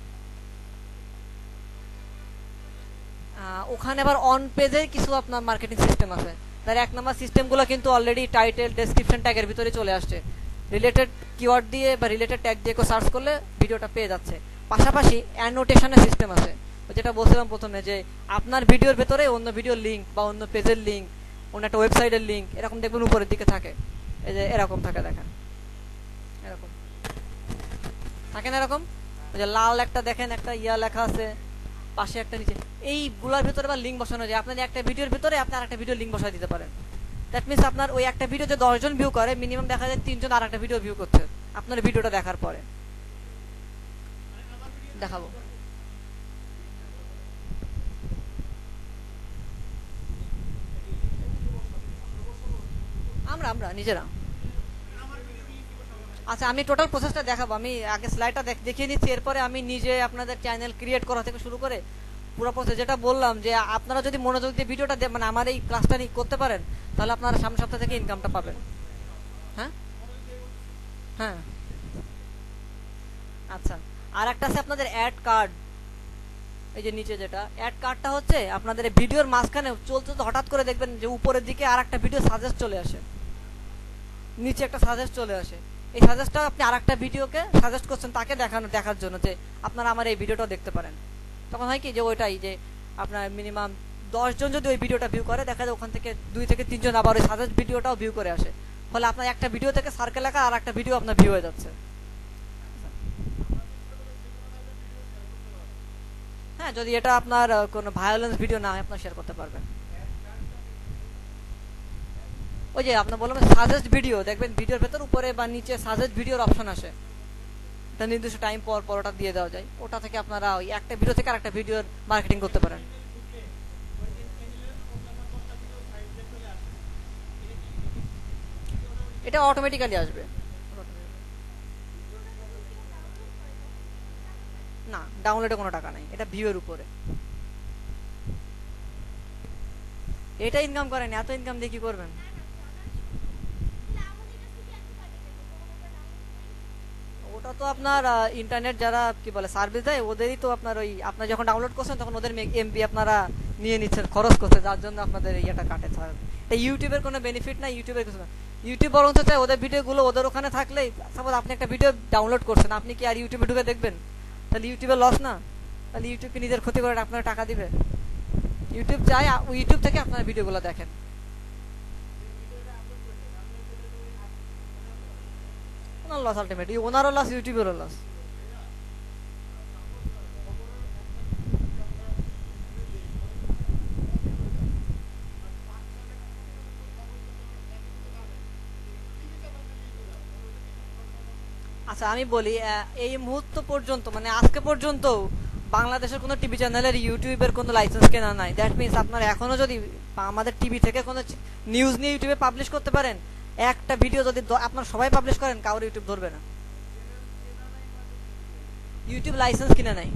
ওখানে আবার অন পেজে কিছু আপনার মার্কেটিং সিস্টেম আছে, তার 1 নম্বর সিস্টেমগুলো কিন্তু অলরেডি টাইটেল ডেসক্রিপশন ট্যাগের ভিতরে চলে আসছে, রিলেটেড কিওয়ার্ড দিয়ে বা রিলেটেড ট্যাগ দিয়ে সার্চ করলে ভিডিওটা পেয়ে যাচ্ছে। পাশাপাশি অ্যানোটেশনের সিস্টেম আছে, যেটা বলছিলাম প্রথমে, যে আপনার ভিডিওর ভেতরে অন্য ভিডিওর লিঙ্ক বা অন্য পেজের লিঙ্ক, অন্য একটা ওয়েবসাইটের লিঙ্ক এরকম দেখবেন উপরের দিকে থাকে, এই যে এরকম থাকে, দেখেন এরকম থাকে না, এরকম ওই যে লাল একটা দেখেন একটা লেখা আছে, পাশে একটা নিচে, এইগুলোর ভিতরে বা লিঙ্ক বসানো যায়। আপনার একটা ভিডিওর ভিতরে আপনি আরেকটা ভিডিও লিঙ্ক বসাই দিতে পারেন। দ্যাট মিনস আপনার ওই একটা ভিডিও যে 10 জন ভিউ করে, মিনিমাম দেখা যায় 3 জন আর একটা ভিডিও ভিউ করছে আপনার ভিডিওটা দেখার পরে। দেখাবো, আমরা নিজেরা। আচ্ছা, আমি টোটাল প্রসেসটা দেখাবো, আমি আগে স্লাইডটা দেখিয়ে নিচ্ছি, এরপরে আমি নিজে আপনাদের চ্যানেল ক্রিয়েট করা থেকে শুরু করে পুরো প্রসেস, যেটা বললাম যে আপনারা যদি মনোযোগ দিয়ে ভিডিওটা মানে আমার এই ক্লাসটা নিয়ে করতে পারেন, তাহলে আপনারা সামনের সপ্তাহ থেকে ইনকামটা পাবেন। হ্যাঁ হ্যাঁ, আচ্ছা, আর একটা আছে আপনাদের অ্যাড কার্ড, এই যে নিচে যেটা অ্যাড কার্ডটা হচ্ছে আপনাদের ভিডিওর মাঝখানে চলতে তো হঠাৎ করে দেখবেন যে উপরের দিকে আর একটা ভিডিও সাজেস্ট চলে আসে, নিচে একটা সাজেস্ট চলে আসে, এই সাজেস্টটা আপনি আর একটা ভিডিওকে সাজেস্ট করছেন তাকে দেখার জন্য যে আপনারা আমার এই ভিডিওটাও দেখতে পারেন। তখন হয় কি যে ওইটাই যে আপনার মিনিমাম 10 জন যদি ওই ভিডিওটা ভিউ করে, দেখা যায় ওখান থেকে 2 থেকে 3 জন আবার ওই সাজেস্ট ভিডিওটাও ভিউ করে আসে, ফলে আপনার একটা ভিডিও থেকে সার্কেল লেখা আর একটা ভিডিও আপনার ভিউ হয়ে যাচ্ছে। হ্যাঁ, যদি এটা আপনার কোনো ভায়োলেন্স ভিডিও না হয় আপনার শেয়ার করতে পারবেন। ওই যে আপনার বললাম সাজেস্ট ভিডিও, দেখবেন ভিডিওর ভেতর উপরে বা নিচে সাজেস্ট ভিডিওর অপশন আসে, এটা নির্দিষ্ট টাইম পর পর ওটা দিয়ে দেওয়া যায়, ওটা থেকে আপনারা ওই একটা ভিডিও থেকে আরেকটা ভিডিওর মার্কেটিং করতে পারেন। এটা অটোমেটিক্যালি আসবে, না ডাউনলোডে কোনো টাকা নাই, এটা ভিউ এর উপরে। এটা ইনকাম করেন, এত ইনকাম দিয়ে কি করবেন? ওটা তো আপনার ইন্টারনেট যারা কি বলে সার্ভিস দেয় ওদেরই তো, আপনার ওই আপনার যখন ডাউনলোড করছেন তখন ওদের এমবি আপনারা নিয়ে নিচ্ছেন, খরচ করছে, যার জন্য আপনাদের ইয়েটা কাটে। এটা ইউটিউবের কোনো বেনিফিট না, ইউটিউবের কিছু না। ইউটিউব বরঞ্চ চাই ওদের ভিডিওগুলো ওদের ওখানে থাকলেই, সাপোজ আপনি একটা ভিডিও ডাউনলোড করছেন, আপনি কি আর ইউটিউবে ঢুকে দেখবেন? তাহলে ইউটিউবের লস না? তাহলে ইউটিউবকে নিজের ক্ষতি করে আপনারা টাকা দিবে? ইউটিউব চাই ইউটিউব থেকে আপনারা ভিডিওগুলো দেখেন। ওনার লস, আলটিমেটলি ওনারও লস, ইউটিউবেরও লস। আচ্ছা আমি বলি, এই মুহূর্ত পর্যন্ত মানে আজকে পর্যন্ত বাংলাদেশের কোনো টিভি চ্যানেলের ইউটিউবের কোনো লাইসেন্স কেনা নাই, দ্যাট মিনস আপনারা এখনো যদি আমাদের টিভি থেকে কোনো নিউজ নিয়ে ইউটিউবে পাবলিশ করতে পারেন, একটা ভিডিও যদি আপনারা সবাই পাবলিশ করেন, কারোর ইউটিউব ধরবে না। ইউটিউব লাইসেন্স কিনে নাই,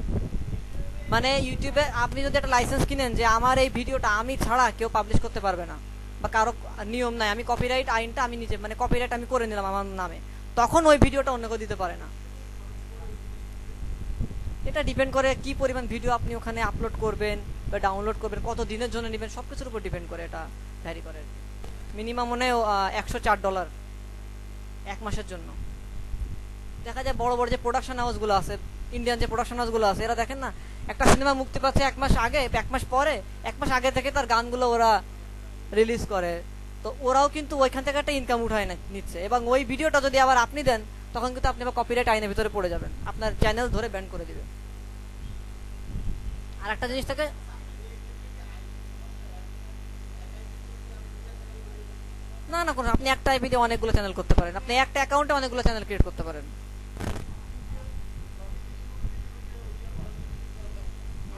মানে ইউটিউবে আপনি যদি একটা লাইসেন্স কিনেন যে আমার এই ভিডিওটা আমি ছাড়া কেউ পাবলিশ করতে পারবে না, বা কারো নিয়ম নাই, আমি কপিরাইট আইনটা আমি নিজে মানে কপিরাইট আমি করে নিলাম আমার নামে, তখন ওই ভিডিওটা অন্য কেউ দিতে পারে না। এটা ডিপেন্ড করে কি পরিমাণ ভিডিও আপনি ওখানে আপলোড করবেন বা ডাউনলোড করবেন, কত দিনের জন্য নেবেন, সব কিছুর উপর ডিপেন্ড করে, এটা ভ্যারি করে। মিনিমাম মনে হয় $104 এক মাসের জন্য। দেখা যায় বড় বড় যে প্রোডাকশন হাউসগুলো আছে, ইন্ডিয়ান যে প্রোডাকশন হাউসগুলো আছে, এরা দেখেন না একটা সিনেমা মুক্তি পাচ্ছে এক মাস আগে, এক মাস পরে, এক মাস আগে থেকে তার গানগুলো ওরা রিলিজ করে, তো ওরাও কিন্তু ওইখান থেকে একটা ইনকাম উঠায় নিচ্ছে, এবং ওই ভিডিওটা যদি আবার আপনি দেন তখন কিন্তু আপনি আবার কপিরাইট আইনের ভিতরে পড়ে যাবেন, আপনার চ্যানেল ধরে ব্যান করে দিবে। আর একটা জিনিস থাকে, না না কোনো, আপনি একটা আইপি দিয়ে অনেকগুলো চ্যানেল করতে পারেন, আপনি একটা অ্যাকাউন্টে অনেকগুলো চ্যানেল ক্রিয়েট করতে পারেন।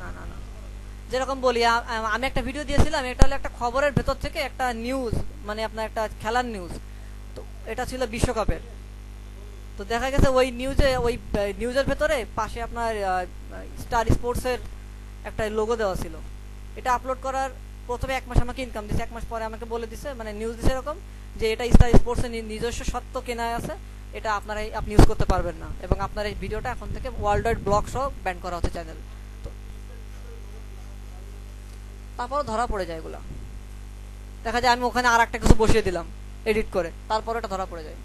না না না, যেরকম বলি আমি একটা ভিডিও দিয়েছিলাম, এটা হলো একটা খবরের ভেতর থেকে একটা নিউজ, মানে আপনার একটা খেলার নিউজ, তো এটা ছিল বিশ্বকাপের। তো দেখা গেছে ওই নিউজের ভেতরে পাশে আপনার স্টার স্পোর্টসের একটা লোগো দেওয়া ছিল। এটা আপলোড করার প্রথমে এক মাস আমাকে ইনকাম দিচ্ছে, এক মাস পরে আমাকে বলে দিছে, মানে নিউজ দিছে এরকম যে এটা স্টার স্পোর্টসের নিজস্ব সত্ত্ব কেনা আছে, এটা আপনি ইউজ করতে পারবেন না, এবং আপনার এই ভিডিওটা এখন থেকে ওয়ার্ল্ড ওয়াইড ব্লক সহ ব্যান করা হচ্ছে চ্যানেল। তো তারপরও ধরা পড়ে যায় এগুলা, দেখা যায় আমি ওখানে আর একটা কিছু বসিয়ে দিলাম এডিট করে, তারপর এটা ধরা পড়ে যায়।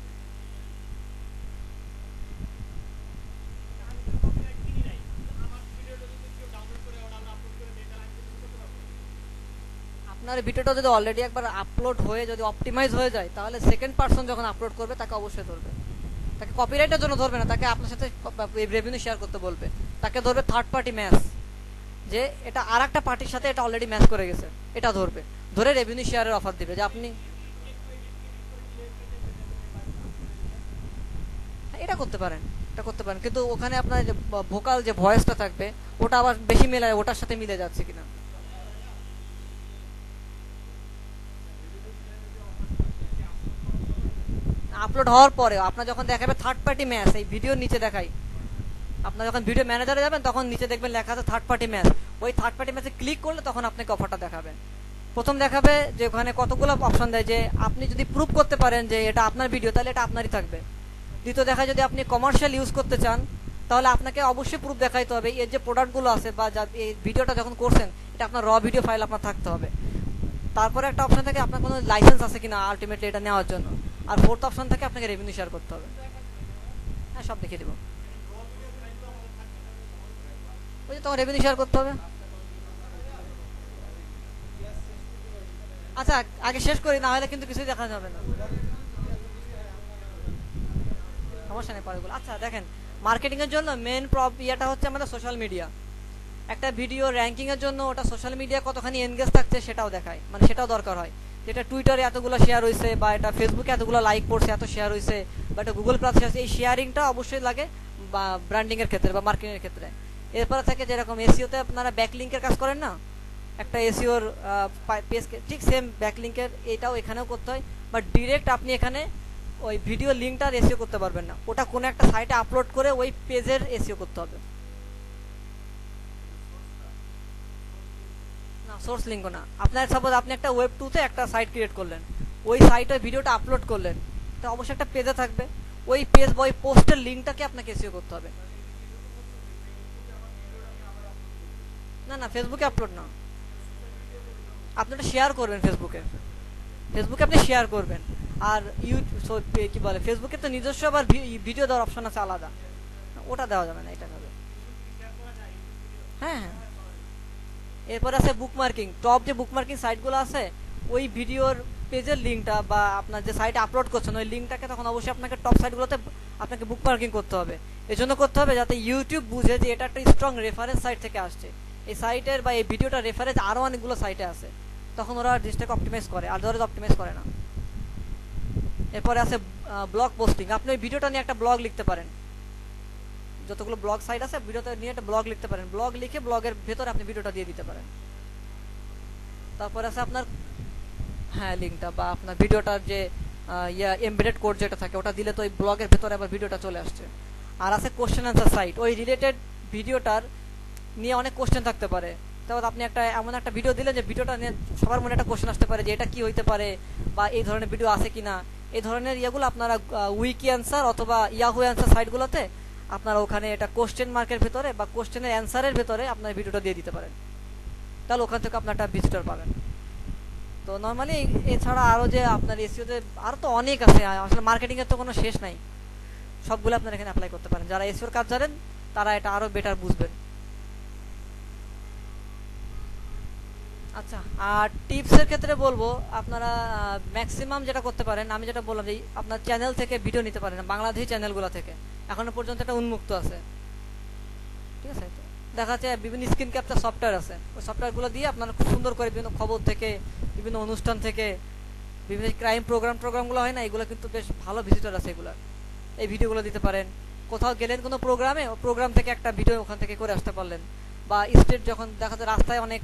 আপনার ভিডিওটা যদি অলরেডি একবার আপলোড হয়ে যদি অপটিমাইজ হয়ে যায়, তাহলে সেকেন্ড পারসন যখন আপলোড করবে তাকে অবশ্যই ধরবে, তাকে কপিরাইটের জন্য ধরবে না, তাকে আপনার সাথে রেভিনিউ শেয়ার করতে বলবে, তাকে ধরবে থার্ড পার্টি ম্যাচ, যে এটা আর একটা পার্টির সাথে এটা অলরেডি ম্যাচ করে গেছে, এটা ধরবে, ধরে রেভিনিউ শেয়ারের অফার দিবে যে আপনি এটা করতে পারেন, এটা করতে পারেন, কিন্তু ওখানে আপনার যে ভোকাল যে ভয়েসটা থাকবে ওটা আবার বেশি মিলে, ওটার সাথে মিলে যাচ্ছে কিনা। আপলোড হওয়ার পরে আপনার যখন দেখাবে থার্ড পার্টি ম্যাচ, এই ভিডিওর নিচে দেখাই, আপনার যখন ভিডিও ম্যানেজারে যাবেন তখন নিচে দেখবেন লেখা আছে থার্ড পার্টি ম্যাচ, ওই থার্ড পার্টি ম্যাচে ক্লিক করলে তখন আপনাকে অফারটা দেখাবে। প্রথম দেখাবে যে ওখানে কতগুলো অপশন দেয়, যে আপনি যদি প্রুভ করতে পারেন যে এটা আপনার ভিডিও, তাহলে এটা আপনারই থাকবে। দ্বিতীয় দেখা, যদি আপনি কমার্শিয়াল ইউজ করতে চান, তাহলে আপনাকে অবশ্যই প্রুফ দেখাইতে হবে এর যে প্রোডাক্টগুলো আছে, বা এই ভিডিওটা যখন করছেন এটা আপনার র ভিডিও ফাইল আপনার থাকতে হবে। তারপরে একটা অপশন থাকে আপনার কোনো লাইসেন্স আছে কিনা আলটিমেটলি এটা নেওয়ার জন্য, আর ফোর্থ অপশন থাকে আপনাকে রেভিনিউ শেয়ার করতে হবে। হ্যাঁ, সব দেখিয়ে দেবো, ওই যে তোমার রেভিনিউ শেয়ার করতে হবে। আচ্ছা আগে শেষ করি, না হলে কিন্তু কিছুই দেখা যাবে না, সমস্যা নেই পরে বলো। আচ্ছা দেখেন, মার্কেটিং এর জন্য মেন ইয়েটা হচ্ছে আমাদের সোশ্যাল মিডিয়া। একটা ভিডিও র্যাঙ্কিং এর জন্য ওটা সোশ্যাল মিডিয়া কতখানি এনগেজ থাকছে সেটাও দেখায়, মানে সেটাও দরকার হয়, যেটা টুইটারে এতগুলো শেয়ার হয়েছে, বা এটা ফেসবুকে এতগুলো লাইক পড়ছে, এত শেয়ার হয়েছে, বা এটা গুগল প্লাস শেয়ার, এই শেয়ারিংটা অবশ্যই লাগে বা ব্র্যান্ডিং এর ক্ষেত্রে বা মার্কেটিং এর ক্ষেত্রে। এরপরে থাকে যেরকম এসইওতে আপনারা ব্যাকলিংকের কাজ করেন না, একটা এসইওর পেজ, ঠিক সেম ব্যাকলিংকের এটাও এখানেও করতে হয়, বাট ডিরেক্ট আপনি এখানে ওই ভিডিও লিঙ্কটার এসইও করতে পারবেন না, ওটা কোনো একটা সাইটে আপলোড করে ওই পেজের এসইও করতে হবে। না, সোর্স লিঙ্কও না, আপনার সাপোজ আপনি একটা ওয়েব 2 তে একটা সাইট ক্রিয়েট করলেন, ওই সাইটে ভিডিওটা আপলোড করলেন, তো অবশ্যই একটা পেজে থাকবে, ওই পেজ বা ওই পোস্টের লিঙ্কটাকে আপনাকে এসইও করতে হবে। না না, ফেসবুকে আপলোড না, আপনি ওটা শেয়ার করবেন ফেসবুকে, ফেসবুকে আপনি শেয়ার করবেন। আর কি বলে, ফেসবুকে তো নিজস্ব আবার ভিডিও দেওয়ার অপশন আছে আলাদা, ওটা দেওয়া যাবে না, এটা হবে। হ্যাঁ হ্যাঁ, এরপর আছে বুকমার্কিং, টপ যে বুকমার্কিং সাইটগুলো আছে, ওই ভিডিওর পেজের লিঙ্কটা বা আপনার যে সাইটে আপলোড করছেন ওই লিঙ্কটাকে তখন অবশ্যই আপনাকে টপ সাইটগুলোতে আপনাকে বুকমার্কিং করতে হবে। এই জন্য করতে হবে যাতে ইউটিউব বুঝে যে এটা একটা স্ট্রং রেফারেন্স সাইট থেকে আসছে, এই সাইটের বা এই ভিডিওটার রেফারেন্স আরও অনেকগুলো সাইটে আছে, তখন ওরা জিনিসটাকে অপটিমাইজ করে, আদারওয়াইজ অপটিমাইজ করে না। এরপরে আছে ব্লগ পোস্টিং, আপনি ওই ভিডিওটা নিয়ে একটা ব্লগ লিখতে পারেন, যতগুলো ব্লগ সাইট আছে ভিডিওতে নিয়ে একটা ব্লগ লিখতে পারেন, ব্লগ লিখে ব্লগের ভেতরে আপনি ভিডিওটা দিয়ে দিতে পারেন। তারপর আছে আপনার হ্যাঁ লিঙ্কটা বা আপনার ভিডিওটার যে এমবেডেড কোড যেটা থাকে ওটা দিলে তো ওই ব্লগের ভেতরে আবার ভিডিওটা চলে আসছে। আর আছে কোশ্চেন অ্যান্সার সাইট, ওই রিলেটেড ভিডিওটার নিয়ে অনেক কোশ্চেন থাকতে পারে। তারপর আপনি একটা এমন একটা ভিডিও দিলেন যে ভিডিওটা নিয়ে সবার মনে একটা কোশ্চেন আসতে পারে যে এটা কি হইতে পারে বা এই ধরনের ভিডিও আছে কিনা, এই ধরনের ইয়েগুলো আপনারা উইকি অ্যান্সার অথবা ইয়াহু অ্যান্সার সাইটগুলোতে আপনারা ওখানে এটা কোশ্চেন মার্কের ভেতরে বা কোশ্চেনের অ্যান্সারের ভেতরে আপনার ভিডিওটা দিয়ে দিতে পারেন, তাহলে ওখান থেকে আপনার একটা ভিজিটর পাবেন। তো নর্মালি এছাড়া আরও যে আপনার এসইওতে আরও তো অনেক আছে, আসলে মার্কেটিংয়ের তো কোনো শেষ নাই, সবগুলো আপনারা এখানে অ্যাপ্লাই করতে পারেন। যারা এসইওর কাজ জানেন তারা এটা আরও বেটার বুঝবেন। আচ্ছা, আর টিপসের ক্ষেত্রে বলবো আপনারা ম্যাক্সিমাম যেটা করতে পারেন, আমি যেটা বললাম যে আপনার চ্যানেল থেকে ভিডিও নিতে পারেন, বাংলাদেশি চ্যানেলগুলো থেকে এখনো পর্যন্ত এটা উন্মুক্ত আছে, ঠিক আছে। তো দেখা যাচ্ছে বিভিন্ন স্ক্রিন ক্যাপচার সফটওয়্যার আছে, ওই সফটওয়্যারগুলো দিয়ে আপনারা খুব সুন্দর করে বিভিন্ন খবর থেকে, বিভিন্ন অনুষ্ঠান থেকে, বিভিন্ন ক্রাইম প্রোগ্রামগুলো হয় না, এগুলো কিন্তু বেশ ভালো ভিজিটর আছে, এগুলো এই ভিডিওগুলো দিতে পারেন। কোথাও গেলেন কোনো প্রোগ্রামে, প্রোগ্রাম থেকে একটা ভিডিও ওখান থেকে করে আসতে পারলেন। বা স্টেট যখন দেখা যায় রাস্তায় অনেক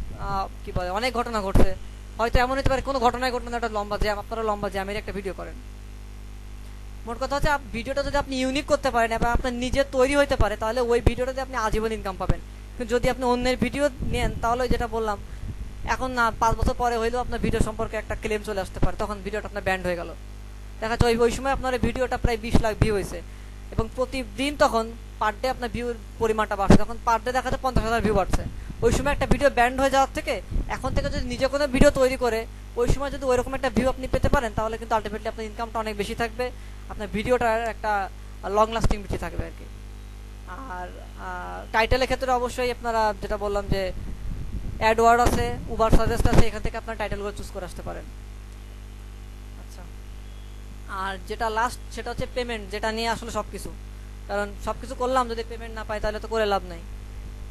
কি বলে অনেক ঘটনা ঘটছে, হয়তো এমন হতে পারে কোনো ঘটনায় ঘটনা একটা লম্বা জ্যাম, আপনারা লম্বা জ্যামের একটা ভিডিও করেন। মোট কথা হচ্ছে ভিডিওটা যদি আপনি ইউনিক করতে পারেন এবং আপনার নিজের তৈরি হতে পারে, তাহলে ওই ভিডিওটাতে আপনি আজীবন ইনকাম পাবেন। কিন্তু যদি আপনি অন্যের ভিডিও নেন, তাহলে যেটা বললাম এখন না 5 বছর পরে হইলেও আপনার ভিডিও সম্পর্কে একটা ক্লেম চলে আসতে পারে, তখন ভিডিওটা আপনার ব্যান্ড হয়ে গেল। দেখা যাচ্ছে ওই সময় আপনার ভিডিওটা প্রায় 20 লাখ ভিউ হয়েছে এবং প্রতিদিন তখন পার ডে আপনার ভিউর পরিমাণটা বাড়ছে, তখন পার ডে দেখা যায় 50,000 ভিউ বাড়ছে। ওই সময় একটা ভিডিও ব্যান্ড হয়ে যাওয়ার থেকে এখন থেকে যদি নিজে কোনো ভিডিও তৈরি করে ওই সময় যদি ওইরকম একটা ভিউ আপনি পেতে পারেন, তাহলে কিন্তু আলটিমেটলি আপনার ইনকামটা অনেক বেশি থাকবে, আপনার ভিডিওটার একটা লং লাস্টিং বেশি থাকবে আর কি। আর টাইটেলের ক্ষেত্রে অবশ্যই আপনারা যেটা বললাম যে অ্যাডওয়ার্ড আছে, উবার সাজেস্ট আছে, এখান থেকে আপনার টাইটেলগুলো চুজ করে আসতে পারেন। আচ্ছা, আর যেটা লাস্ট সেটা হচ্ছে পেমেন্ট, যেটা নিয়ে আসলে সব কিছু, কারণ সব কিছু করলাম যদি পেমেন্ট না পাই তাহলে তো করে লাভ নাই।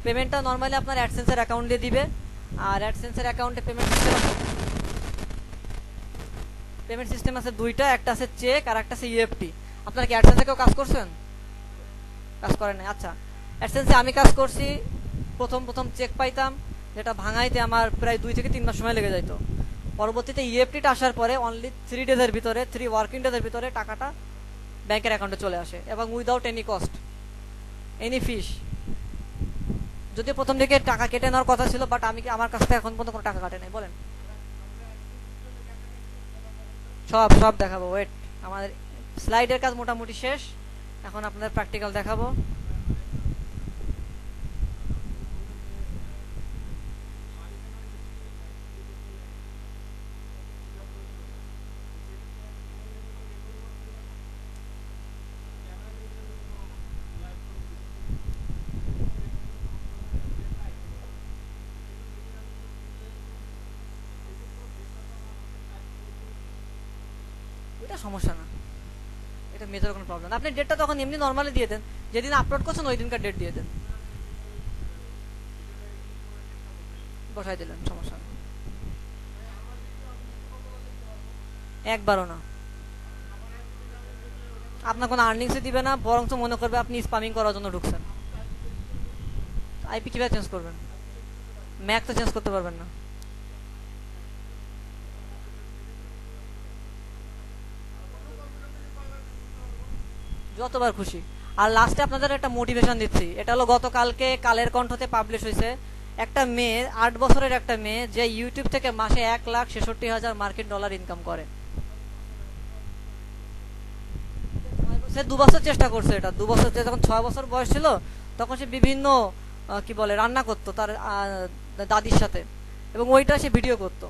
পেমেন্টটা নর্মালি আপনার অ্যাডসেন্সের অ্যাকাউন্ট দিয়ে দিবে, আর অ্যাডসেন্সের অ্যাকাউন্টে পেমেন্ট সিস্টেম আছে দুইটা, একটা আছে চেক আর একটা আছে ইএফটি। আপনারা কি অ্যাডসেন্সে কেউ কাজ করছেন? কাজ করেন নাই? আচ্ছা, অ্যাডসেন্সে আমি কাজ করছি, প্রথম চেক পাইতাম, যেটা ভাঙাইতে আমার প্রায় 2 থেকে 3 মাস সময় লেগে যেত। পরবর্তীতে ইএফটিটা আসার পরে অনলি 3 ডেজের ভিতরে, 3 ওয়ার্কিং ডেজের ভিতরে টাকাটা ব্যাংকের অ্যাকাউন্টে চলে আসে এবং উইদাউট এনি কস্ট, এনি ফিস। যদিও প্রথম দিকে টাকা কেটে নেওয়ার কথা ছিল, বাট আমার কাছ থেকে এখন পর্যন্ত কোনো টাকা কাটে নাই। বলেন, সব দেখাবো, ওয়েট, আমাদের স্লাইডের কাজ মোটামুটি শেষ, এখন আপনাদের প্র্যাকটিক্যাল দেখাবো। এটা সমস্যা না, এটা মেজর কোনো প্রবলেম না। আপনি ডেটটা তখন এমনি নর্মালি দিয়ে দেন, যেদিন আপলোড করছেন ওই দিনকার ডেট দিয়ে দেন, বসাই দিলেন, সমস্যা না। একবারও না, আপনার কোনো আর্নিংসে দিবে না, বরং তো মনে করবে আপনি স্পামিং করার জন্য ঢুকছেন। আইপি কিভাবে চেঞ্জ করবেন? ম্যাক তো চেঞ্জ করতে পারবেন না। যতবার খুশি। আর লাস্টে আপনাদের একটা মোটিভেশন দিচ্ছি, এটা হলো গতকালকে কালের কণ্ঠতে পাবলিশ হয়েছে, একটা মেয়ে, 8 বছরের একটা মেয়ে, যে ইউটিউব থেকে মাসে 1,66,000 মার্কিন ডলার ইনকাম করে। সে 2 বছর চেষ্টা করছে, এটা 2 বছর, যখন 6 বছর বয়স ছিল তখন সে বিভিন্ন কি বলে রান্না করতো তার দাদির সাথে, এবং ওইটা সে ভিডিও করতো।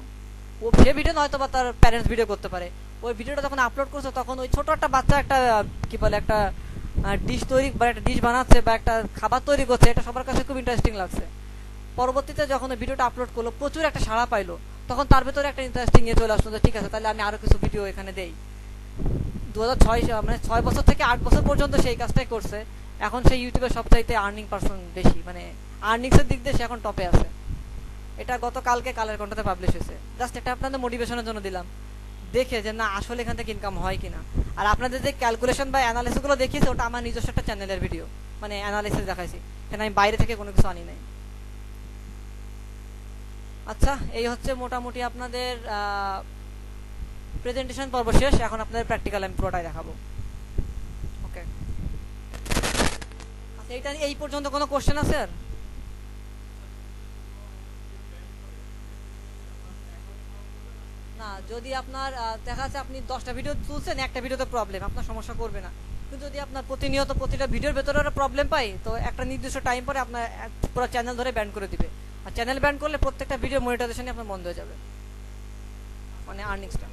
সে ভিডিও নয়তো বা তার প্যারেন্টস ভিডিও করতে পারে। ওই ভিডিওটা যখন আপলোড করছে তখন ওই ছোট একটা বাচ্চা একটা কি বলে একটা ডিশ তৈরি বা একটা ডিশ বানাচ্ছে বা একটা খাবার তৈরি করছে, এটা সবার কাছে খুব ইন্টারেস্টিং লাগছে। পরবর্তীতে যখন ওই ভিডিওটা আপলোড করলো প্রচুর একটা সাড়া পাইলো, তখন তার ভেতরে একটা ইন্টারেস্টিং ইয়ে চলে আসলো যে ঠিক আছে তাহলে আমি আরো কিছু ভিডিও এখানে দেই। 2006 মানে 6 বছর থেকে 8 বছর পর্যন্ত সেই কাজটাই করছে। এখন সেই ইউটিউবের সবচাইতে আর্নিং পারসন বেশি, মানে আর্নিংসের দিক দিয়ে সে এখন টপে আছে। এটা গতকালকে কালের কণ্ঠতে পাবলিশ হয়েছে। জাস্ট এটা আপনাদের মোটিভেশনের জন্য দিলাম, দেখে যে না আসলে এখান থেকে ইনকাম হয় কিনা। আর আপনাদের যে ক্যালকুলেশন বা অ্যানালিসিসগুলো দেখিয়েছে ওটা আমার নিজস্ব একটা চ্যানেলের ভিডিও, মানে অ্যানালিসিস দেখাইছি, এখানে আমি বাইরে থেকে কোনো কিছু আনি নাই। আচ্ছা, এই হচ্ছে মোটামুটি আপনাদের প্রেজেন্টেশন পর্ব শেষ। এখন আপনাদের প্র্যাকটিক্যাল আমি পুরোটাই দেখাবো। ওকে, আচ্ছা, এইটা এই পর্যন্ত কোনো কোশ্চেন আছে? আর না, যদি আপনার দেখা যাচ্ছে আপনি 10টা ভিডিও তুলছেন, একটা ভিডিওতে প্রবলেম, আপনার সমস্যা করবে না। কিন্তু যদি আপনার প্রতিনিয়ত প্রতিটা ভিডিওর ভেতরে একটা প্রবলেম পাই, তো একটা নির্দিষ্ট টাইম পরে আপনার পুরো চ্যানেল ধরে ব্যান করে দিবে। আর চ্যানেল ব্যান করলে প্রত্যেকটা ভিডিও মনিটাইজেশনই আপনার বন্ধ হয়ে যাবে, মানে আর্নিংসটা।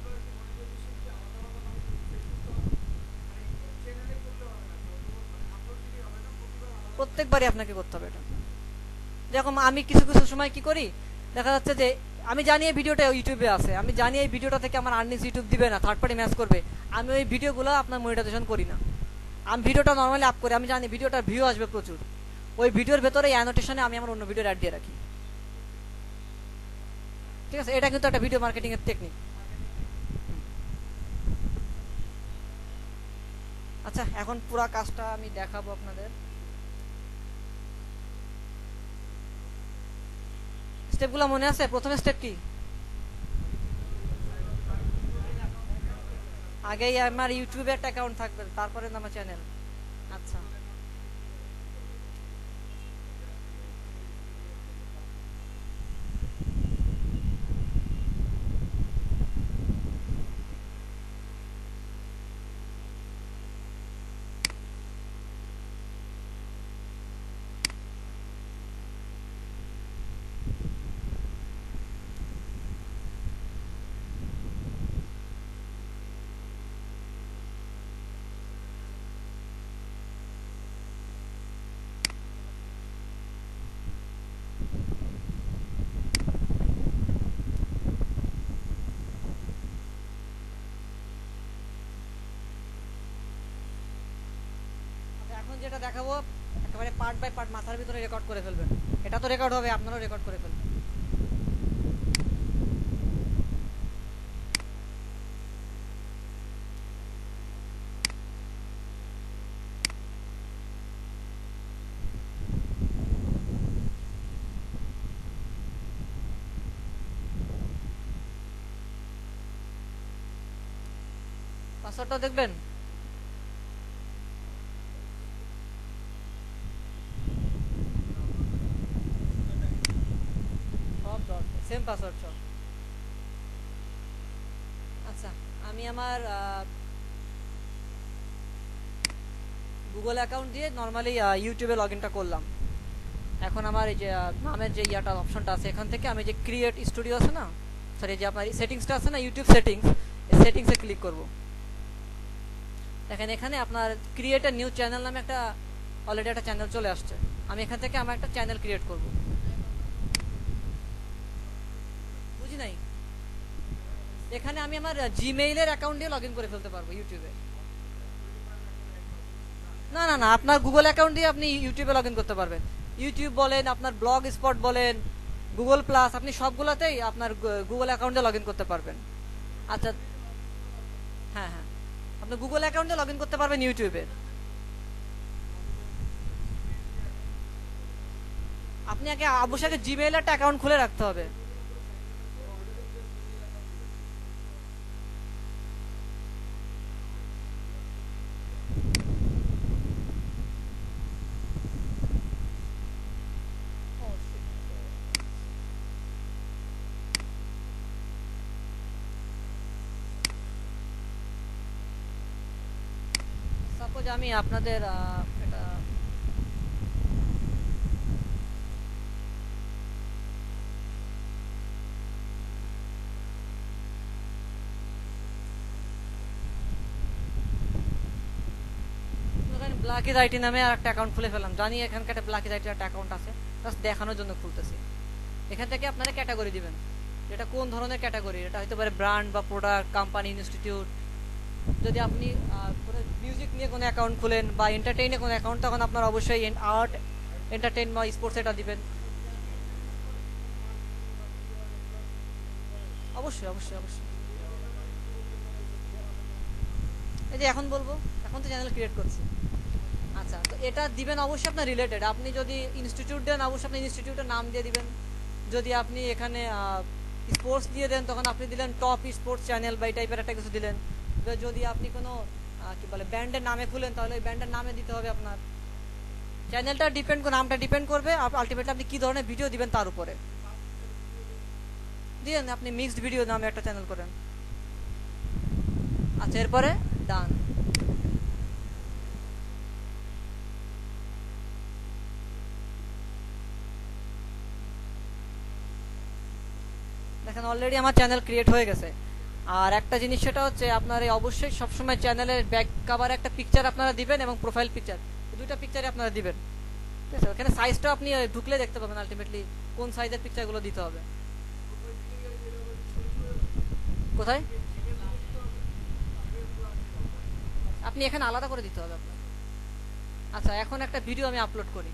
প্রত্যেকবারই আপনাকে করতে হবে এটা। যেরকম আমি কিছু কিছু সময় কি করি, দেখা যাচ্ছে যে আমি জানি এই ভিডিওটা ইউটিউবে আছে, আমি জানি এই ভিডিওটা থেকে আমার আর্নিংস ইউটিউব দিবে না, থার্ড পার্টি ম্যাচ করবে, আমি ওই ভিডিওগুলো আপনার মনিটাইজেশন করি না। আমি ভিডিওটা নর্মালি আপ করি, আমি জানি ভিডিওটার ভিউ আসবে প্রচুর, ওই ভিডিওর ভেতরে অ্যানোটেশনে আমি আমার অন্য ভিডিওর অ্যাড দিয়ে রাখি। ঠিক আছে, এটা কিন্তু একটা ভিডিও মার্কেটিং এর টেকনিক। আচ্ছা, এখন পুরো কাজটা আমি দেখাবো আপনাদের। স্টেপগুলো মনে আছে? প্রথমে স্টেপ কি? আগেই আমার ইউটিউবে একটা অ্যাকাউন্ট থাকবে, তারপরে আমার চ্যানেল। আচ্ছা, এখন যেটা দেখাবো একেবারে পার্ট বাই পার্ট মাথার ভিতরে রেকর্ড করে ফেলবেন। এটা তো রেকর্ড হবে, আপনারাও রেকর্ড করে ফেলবেন। পাসওয়ার্ডটা দেখবেন। সব সেম পাসওয়ার্ড সব। আচ্ছা, আমি আমার গুগল অ্যাকাউন্ট দিয়ে নর্মালি ইউটিউবে লগ ইনটা করলাম। এখন আমার এই যে নামের যে ইয়াটা অপশনটা আছে, এখান থেকে আমি যে ক্রিয়েট স্টুডিও আছে না, সরি, যে আপনার সেটিংসটা আছে না, ইউটিউব সেটিংস, এই সেটিংসে ক্লিক করব। দেখেন এখানে আপনার ক্রিয়েট এ নিউ চ্যানেল নামে একটা অলরেডি একটা চ্যানেল চলে আসছে। আমি এখান থেকে আমার একটা চ্যানেল ক্রিয়েট করব। বুঝি নাই? এখানে আমি আমার জিমেইলের অ্যাকাউন্ট দিয়ে লগ ইন করে ফেলতে পারবো ইউটিউবে। না না না, আপনার গুগল অ্যাকাউন্ট দিয়ে আপনি ইউটিউবে লগ ইন করতে পারবেন। ইউটিউব বলেন, আপনার ব্লগ স্পট বলেন, গুগল প্লাস, আপনি সবগুলোতেই আপনার গুগল অ্যাকাউন্ট দিয়ে লগ ইন করতে পারবেন। আচ্ছা, হ্যাঁ হ্যাঁ, আপনি গুগল অ্যাকাউন্ট দিয়ে লগ ইন করতে পারবেন ইউটিউবে। আপনি আগে অবশ্যই জিমেইল একটা অ্যাকাউন্ট খুলে রাখতে হবে। সাপোজ আমি আপনাদের এটা ব্ল্যাকিজ আইটি নামে আর একটা অ্যাকাউন্ট খুলে ফেলাম। জানি এখানকার একটা ব্ল্যাকিজ আইটির একটা অ্যাকাউন্ট আছে, জাস্ট দেখানোর জন্য খুলতেছি। এখান থেকে আপনারা ক্যাটাগরি দিবেন, এটা কোন ধরনের ক্যাটাগরি, এটা হতে পারে ব্র্যান্ড বা প্রোডাক্ট, কোম্পানি, ইনস্টিটিউট। যদি আপনি মিউজিক নিয়ে কোনো অ্যাকাউন্ট খুলেন বা এন্টারটেইনে কোনো অ্যাকাউন্ট, তখন আপনার অবশ্যই আর্ট, এন্টারটেইন বা স্পোর্টস এটা দিবেন। অবশ্যই অবশ্যই অবশ্যই। এই যে এখন বলবো, এখন তো চ্যানেল ক্রিয়েট করছি। আচ্ছা, তো এটা দিবেন অবশ্যই আপনার রিলেটেড। আপনি যদি ইনস্টিটিউট দেন অবশ্যই আপনি ইনস্টিটিউটের নাম দিয়ে দিবেন। যদি আপনি এখানে স্পোর্টস দিয়ে দেন তখন আপনি দিলেন টপ স্পোর্টস চ্যানেল বা এই টাইপের একটা কিছু দিলেন। যদি আপনি কোনো কি বলে ব্যান্ডের নামে খুলেন তাহলে ওই ব্যান্ডের নামে দিতে হবে আপনার। চ্যানেলটা ডিপেন্ড করে, নামটা ডিপেন্ড করবে আলটিমেটলি আপনি কী ধরনের ভিডিও দিবেন তার উপরে। দিয়েন আপনি মিক্সড ভিডিও নামে একটা চ্যানেল করেন। আচ্ছা, এরপরে ডান। দেখেন অলরেডি আমার চ্যানেল ক্রিয়েট হয়ে গেছে। আর একটা জিনিস সেটা হচ্ছে আপনার এই অবশ্যই সবসময় চ্যানেলের ব্যাক কাভারে একটা পিকচার আপনারা দিবেন এবং প্রোফাইল পিকচার, দুইটা পিকচারই আপনারা দিবেন। ঠিক আছে, ওখানে সাইজটা আপনি ঢুকলে দেখতে পাবেন আলটিমেটলি কোন সাইজের পিকচারগুলো দিতে হবে। কোথায়? আপনি এখানে আলাদা করে দিতে হবে আপনার। আচ্ছা, এখন একটা ভিডিও আমি আপলোড করি।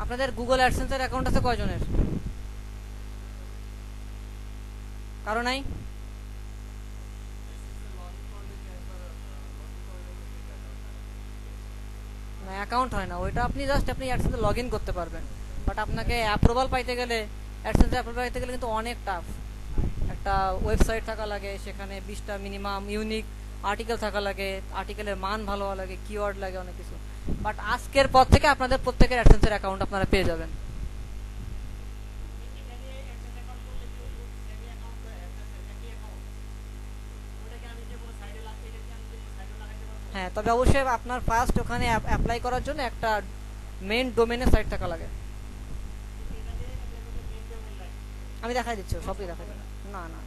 আপনাদের গুগল অ্যাডসেন্সের অ্যাকাউন্ট আছে কয়জনের? কারো নাই? না, অ্যাকাউন্ট হয় না ওইটা। আপনি জাস্ট আপনি অ্যাডসেন্সে লগ ইন করতে পারবেন, বাট আপনাকে অ্যাপ্রুভাল পাইতে গেলে, অ্যাডসেন্সে অ্যাপ্রুভাল পাইতে গেলে কিন্তু অনেক টাফ। একটা ওয়েবসাইট থাকা লাগে, সেখানে 20টা মিনিমাম ইউনিক আর্টিকেল থাকা লাগে, আর্টিকেলের মান ভালো হওয়া লাগে, কিওয়ার্ড লাগে, অনেক কিছু। বাট আজকের পর থেকে আপনাদের প্রত্যেকের অ্যাডসেন্সের অ্যাকাউন্ট আপনারা পেয়ে যাবেন। হ্যাঁ, তবে অবশ্যই আপনার ফার্স্ট ওখানে অ্যাপ্লাই করার জন্য একটা মেইন ডোমেনের সাইট থাকা লাগে। আমি দেখাই দিচ্ছি, সবই দেখাই দিচ্ছি। না না,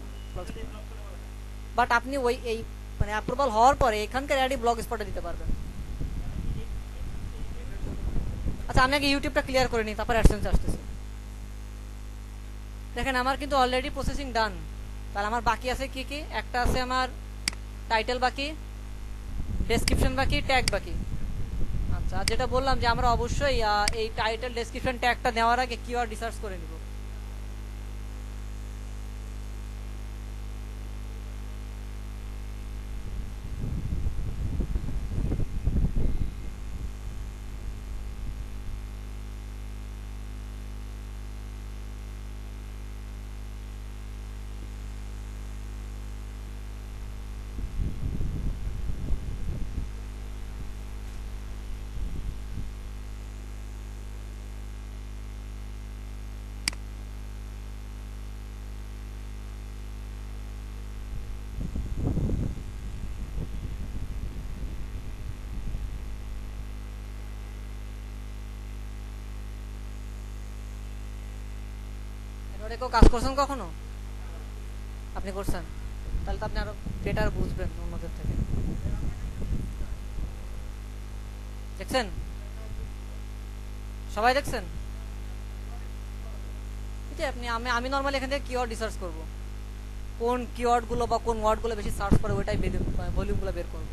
বাট আপনি ওই এই মানে অ্যাপ্রুভাল হওয়ার পরে এখানকার অ্যাডই ব্লগ স্পটে দিতে পারবেন। আচ্ছা, আমি আগে ইউটিউবটা ক্লিয়ার করে নিই, তারপর অ্যাডসেন্স আসতেছি। দেখেন আমার কিন্তু অলরেডি প্রসেসিং ডান। তাহলে আমার বাকি আছে কি কি? একটা আছে আমার টাইটেল বাকি, ডেসক্রিপশন বাকি, ট্যাগ বাকি। আচ্ছা, যেটা বললাম যে আমরা অবশ্যই এই টাইটেল ডেসক্রিপশন ট্যাগটা নেওয়ার আগে কিওয়ার্ড রিসার্চ করে নিব। এবারে কেউ কাজ করছেন কখনো? আপনি করছেন? তাহলে তো আপনি আরো বেটার বুঝবেন অন্যদের থেকে। দেখছেন? সবাই দেখছেন? এই যে আপনি আমি নর্মালি এখান থেকে কিওয়ার্ড রিসার্চ করব, কোন কিওয়ার্ডগুলো বা কোন ওয়ার্ডগুলো বেশি সার্চ করে ওইটাই ভলিউমগুলো বের করব।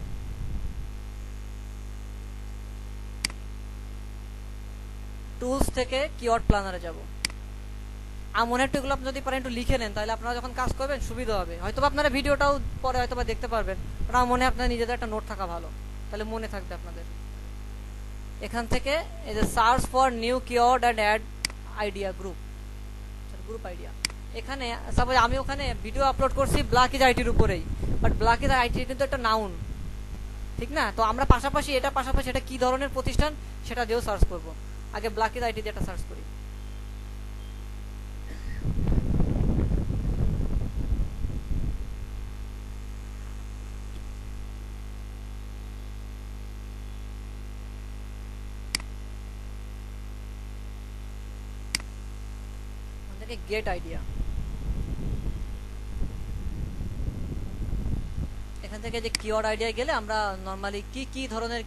টুলস থেকে কিওয়ার্ড প্ল্যানারে যাব। মনে একটু এগুলো আপনি যদি পারেন একটু লিখে নেন, তাহলে আপনারা যখন কাজ করবেন সুবিধা হবে। হয়তো আপনারা ভিডিওটাও পরে হয়তো দেখতে পারবেন, আমার মনে হয় আপনার নিজেদের একটা নোট থাকা ভালো, তাহলে মনে থাকবে আপনাদের। এখান থেকে এই যে search for new keyword and add idea group, group idea. এখানে সাপোজ আমি ওখানে ভিডিও আপলোড করছি ব্ল্যাক ইজ আইটির উপরেই, বাট ব্ল্যাক ইজ আইটি কিন্তু একটা নাউন, ঠিক না? তো আমরা পাশাপাশি এটা কি ধরনের প্রতিষ্ঠান সেটা দিয়েও সার্চ করব। আগে ব্ল্যাক ইজ আইটি দিয়ে একটা সার্চ করি। গেট আইডিয়া, এখান থেকে যে কিওয়ার্ড আইডিয়া গেলে আমরা নর্মালি কি কি ধরনের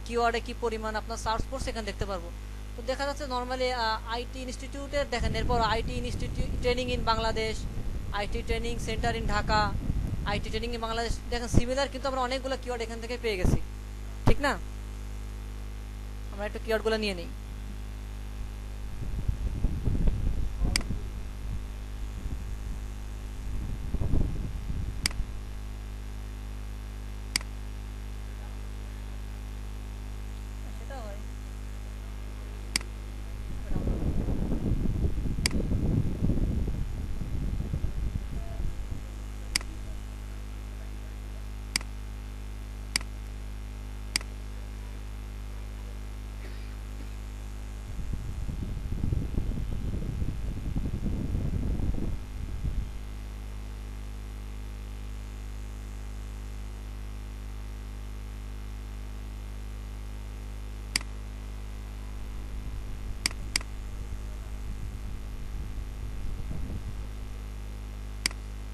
কিওয়ার্ডে কি পরিমাণ আপনার সার্চ করছে এখানে দেখতে পারবো। তো দেখা যাচ্ছে নর্মালি আইটি ইনস্টিটিউটের দেখেন, এরপর IT institute training in Bangladesh, IT training center in Dhaka, IT training a Bangladesh দেখেন সিমিলার, কিন্তু আমরা অনেকগুলো কিওয়ার্ড এখান থেকে পেয়ে গেছি, ঠিক না? আমরা একটু কিওয়ার্ডগুলো নিয়ে নিই। সেটা হয়।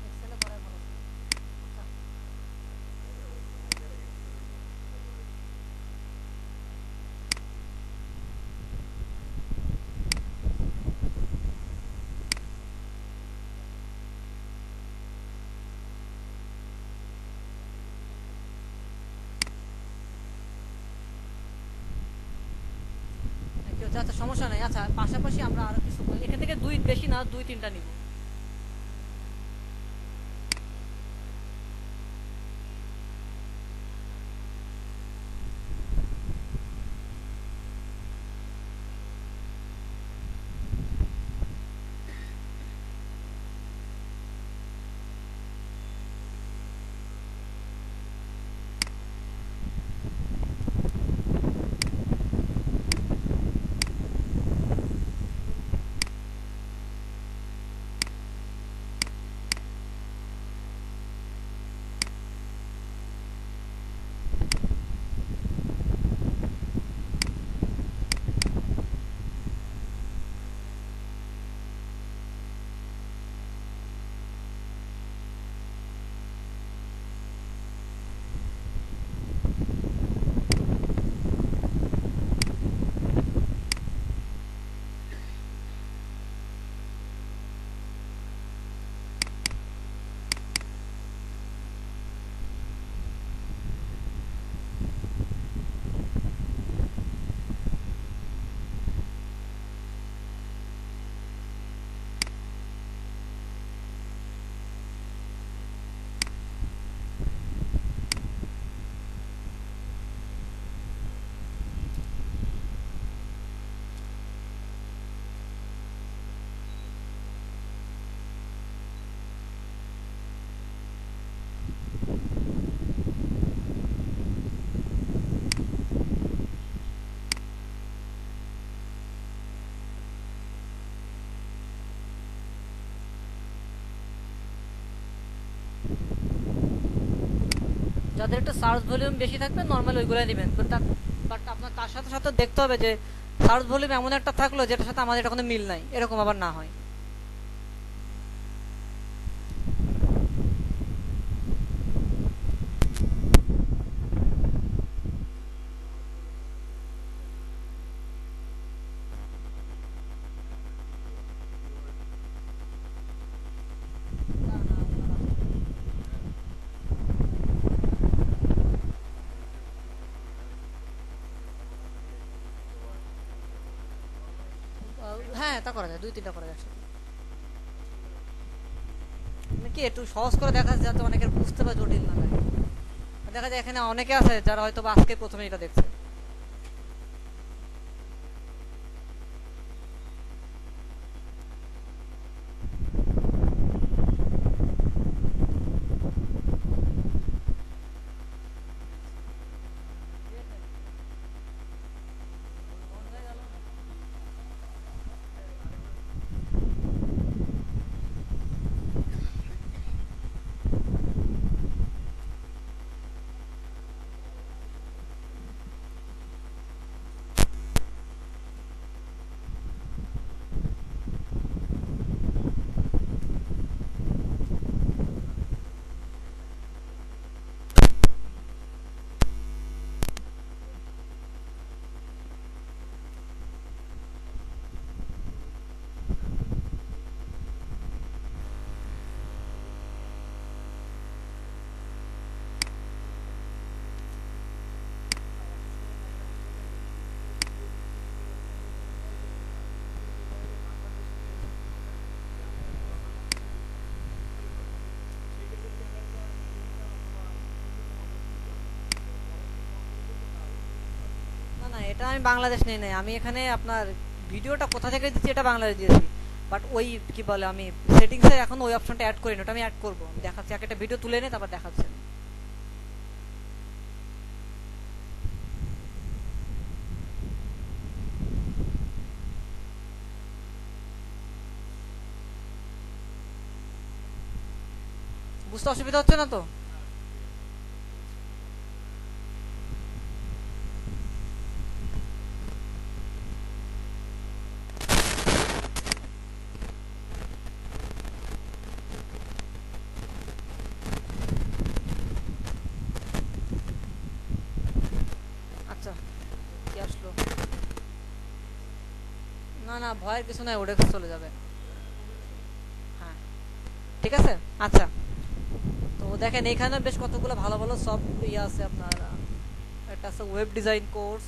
এক্সেলে করার ভালো। আচ্ছা, আচ্ছা আচ্ছা, সমস্যা নাই। আচ্ছা, পাশাপাশি আমরা আরো কিছু এখান থেকে দুই, বেশি না, দুই তিনটা নিব। যাদের একটু সার্চ ভলিউম বেশি থাকবে নর্মাল ওইগুলো নেবেন, বাট আপনার তার সাথে সাথে দেখতে হবে যে সার্চ ভলিউম এমন একটা থাকলো যেটার সাথে আমাদের এটা কোনো মিল নাই, এরকম আবার না হয়। না না, হ্যাঁ তা করা যায়, দুই তিনটা করা যায় একসাথে। মানে কি একটু সহজ করে দেখা যায় যাতে অনেকের বুঝতে বা জটিল না লাগে। দেখা যায় এখানে অনেকে আছে যারা হয়তো বা আজকে প্রথমে এটা দেখছে। এটা আমি বাংলাদেশ নেই নাই, আমি এখানে আপনার ভিডিওটা কোথা থেকে দিচ্ছি এটা বাংলাদেশ দিয়েছি, বাট ওই কি বলে আমি সেটিংসে এখন ওই অপশনটা অ্যাড করিনি, ওটা আমি অ্যাড করবো, দেখাচ্ছি একটা ভিডিও তুলে নিয়ে তারপর দেখাচ্ছি। বুঝতে অসুবিধা হচ্ছে না তো? আচ্ছা, কি আসলো? না না, ভয়ের কিছু নাই, ওটা চলে যাবে। হ্যাঁ, ঠিক আছে। আচ্ছা, তো দেখেন এখানে বেশ কতগুলো ভালো ভালো সব ইয়ে আছে আপনার। একটা আছে ওয়েব ডিজাইন কোর্স,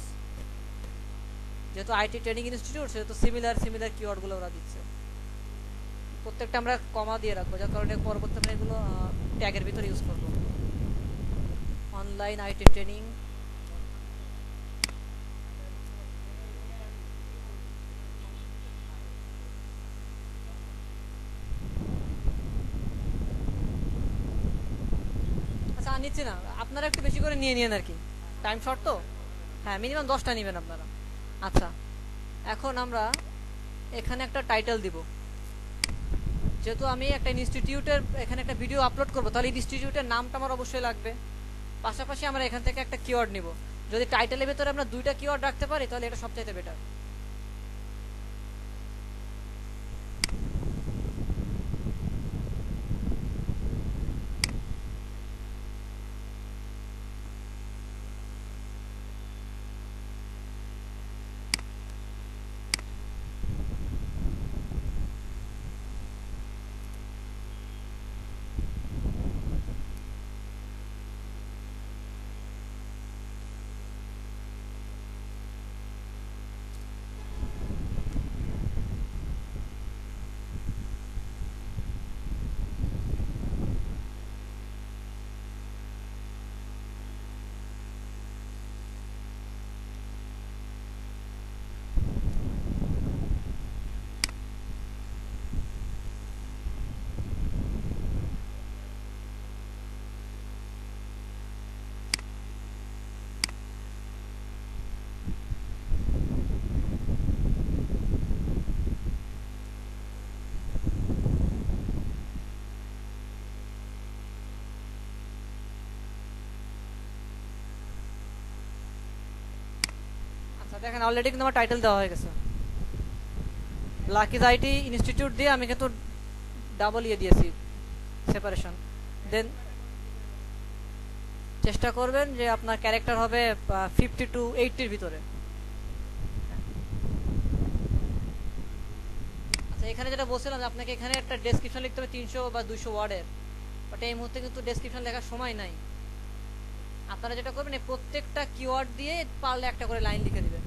যেহেতু আইটি ট্রেনিং ইনস্টিটিউট সেহেতু সিমিলার সিমিলার কিওয়ার্ডগুলো ওরা দিচ্ছে। প্রত্যেকটা আমরা কমা দিয়ে রাখবো, যার কারণে পরবর্তী আমরা এগুলো ট্যাগের ভিতরে ইউজ করবো। অনলাইন আইটি ট্রেনিং, আচ্ছা নিচ্ছি না, আপনারা একটু বেশি করে নিয়ে নিন আর কি, টাইম শর্ট তো। হ্যাঁ, মিনিমাম 10টা নেবেন আপনারা। আচ্ছা, এখন আমরা এখানে একটা টাইটেল দিব। যেহেতু আমি একটা ইনস্টিটিউটের এখানে একটা ভিডিও আপলোড করবো, তাহলে ইনস্টিটিউটের নামটা আমার অবশ্যই লাগবে। পাশাপাশি আমরা এখান থেকে একটা কিওয়ার্ড নিব। যদি টাইটেলের ভিতরে আমরা 2টা কিওয়ার্ড রাখতে পারি তাহলে এটা সবচাইতে বেটার। আচ্ছা দেখেন, অলরেডি কিন্তু আমার টাইটেল দেওয়া হয়ে গেছে। লাকিজ আইটি ইনস্টিটিউট দিয়ে আমি কিন্তু ডাবল ইয়ে দিয়েছি, সেপারেশন। দেন চেষ্টা করবেন যে আপনার ক্যারেক্টার হবে 50 to 80-র ভিতরে। আচ্ছা, এখানে যেটা বলছিলাম যে আপনাকে এখানে একটা ডেসক্রিপশন লিখতে হবে 300 বা 200 ওয়ার্ডের, বাট এই মুহূর্তে কিন্তু ডেসক্রিপশন লেখার সময় নাই। আপনারা যেটা করবেন এই প্রত্যেকটা কিওয়ার্ড দিয়ে পারলে একটা করে লাইন লিখে দিবেন,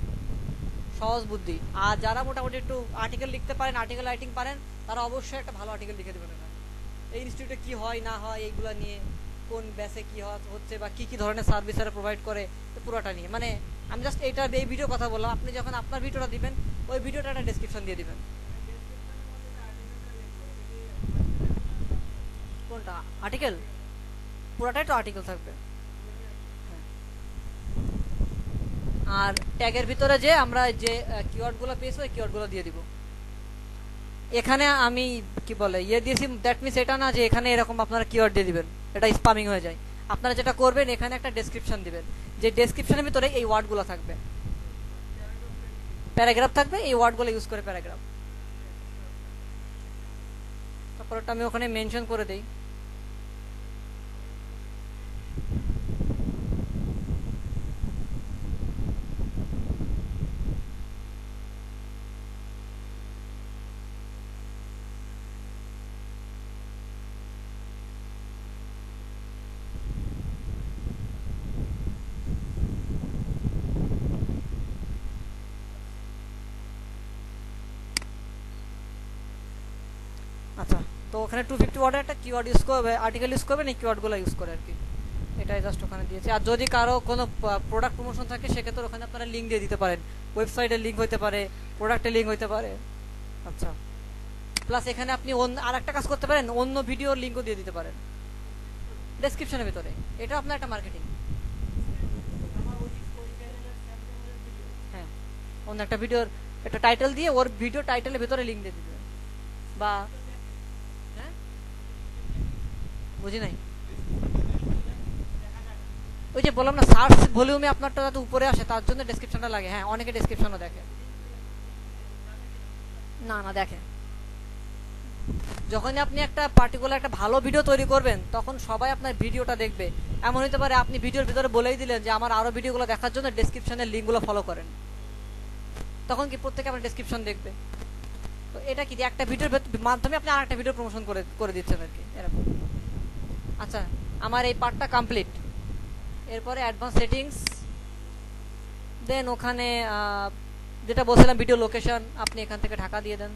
সহজ বুদ্ধি। আর যারা মোটামুটি একটু আর্টিকেল লিখতে পারেন, আর্টিকেল রাইটিং পারেন, তারা অবশ্যই একটা ভালো আর্টিকেল লিখে দেবেন এখানে। এই ইনস্টিটিউটে কি হয় না হয় এইগুলো নিয়ে, কোন ব্যাচে কি হচ্ছে বা কি কি ধরনের সার্ভিস এরা প্রোভাইড করে, পুরোটা নিয়ে। মানে আমি জাস্ট এই ভিডিও কথা বললাম, আপনি যখন আপনার ভিডিওটা দিবেন ওই ভিডিওটা একটা ডেসক্রিপশন দিয়ে দিবেন। কোনটা আর্টিকেল? পুরোটাই তো আর্টিকেল থাকবে। আর ট্যাগের ভিতরে যে আমরা যে কিওয়ার্ডগুলো পেয়েছি ওই কিওয়ার্ডগুলো দিয়ে দিব। এখানে আমি কি বলে ইয়ে দিয়েছি, দ্যাট মিনস এটা না যে এখানে এরকম আপনারা কিওয়ার্ড দিয়ে দিবেন, এটা স্পামিং হয়ে যায়। আপনারা যেটা করবেন এখানে একটা ডেসক্রিপশন দিবেন, যে ডেসক্রিপশনের ভিতরে এই ওয়ার্ডগুলো থাকবে, প্যারাগ্রাফ থাকবে, এই ওয়ার্ডগুলো ইউজ করে প্যারাগ্রাফ। তারপর আমি ওখানে মেনশন করে দেই। আচ্ছা, তো ওখানে 250 ওয়ার্ডের একটা কিওয়ার্ড ইউজ করবে, আর্টিকেল ইউজ করবেন, এই কিওয়ার্ডগুলো ইউজ করে আর কি। এটাই জাস্ট ওখানে দিয়েছি। আর যদি কারো কোনো প্রোডাক্ট প্রমোশন থাকে সেক্ষেত্রে ওখানে আপনারা লিঙ্ক দিয়ে দিতে পারেন, ওয়েবসাইটের লিঙ্ক হতে পারে, প্রোডাক্টের লিঙ্ক হতে পারে। আচ্ছা, প্লাস এখানে আপনি আর একটা কাজ করতে পারেন, অন্য ভিডিওর লিঙ্কও দিয়ে দিতে পারেন ডেসক্রিপশনের ভিতরে। এটা আপনার একটা মার্কেটিং। হ্যাঁ, অন্য একটা ভিডিওর একটা টাইটেল দিয়ে ওর ভিডিও টাইটেলের ভিতরে লিঙ্ক দিয়ে দিতে, বা হ্যাঁ বুঝি নাই। ওই যে বললাম না, সার্চ ভলিউমে আপনারটা যাতে উপরে আসে তার জন্য ডেসক্রিপশনটা লাগে। হ্যাঁ, অনেকে ডেসক্রিপশনও দেখে। না না, দেখে। যখন আপনি একটা পার্টিকুলার একটা ভালো ভিডিও তৈরি করবেন তখন সবাই আপনার ভিডিওটা দেখবে। এমন হতে পারে আপনি ভিডিওর ভিতরে বলেই দিলেন যে আমার আরো ভিডিওগুলো দেখার জন্য ডেসক্রিপশনের লিঙ্কগুলো ফলো করেন, তখন কি প্রত্যেকে আপনার ডেসক্রিপশন দেখবে। তো এটা কি একটা ভিডিওর মাধ্যমে আপনি আরেকটা ভিডিও প্রমোশন করে দিচ্ছেন আর কি, এরকম। আচ্ছা, আমার এই পার্টটা কমপ্লিট। এরপরে অ্যাডভান্স সেটিংস, দেন ওখানে যেটা বলছিলাম ভিডিও লোকেশন, আপনি এখান থেকে ঢাকা দিয়ে দেন।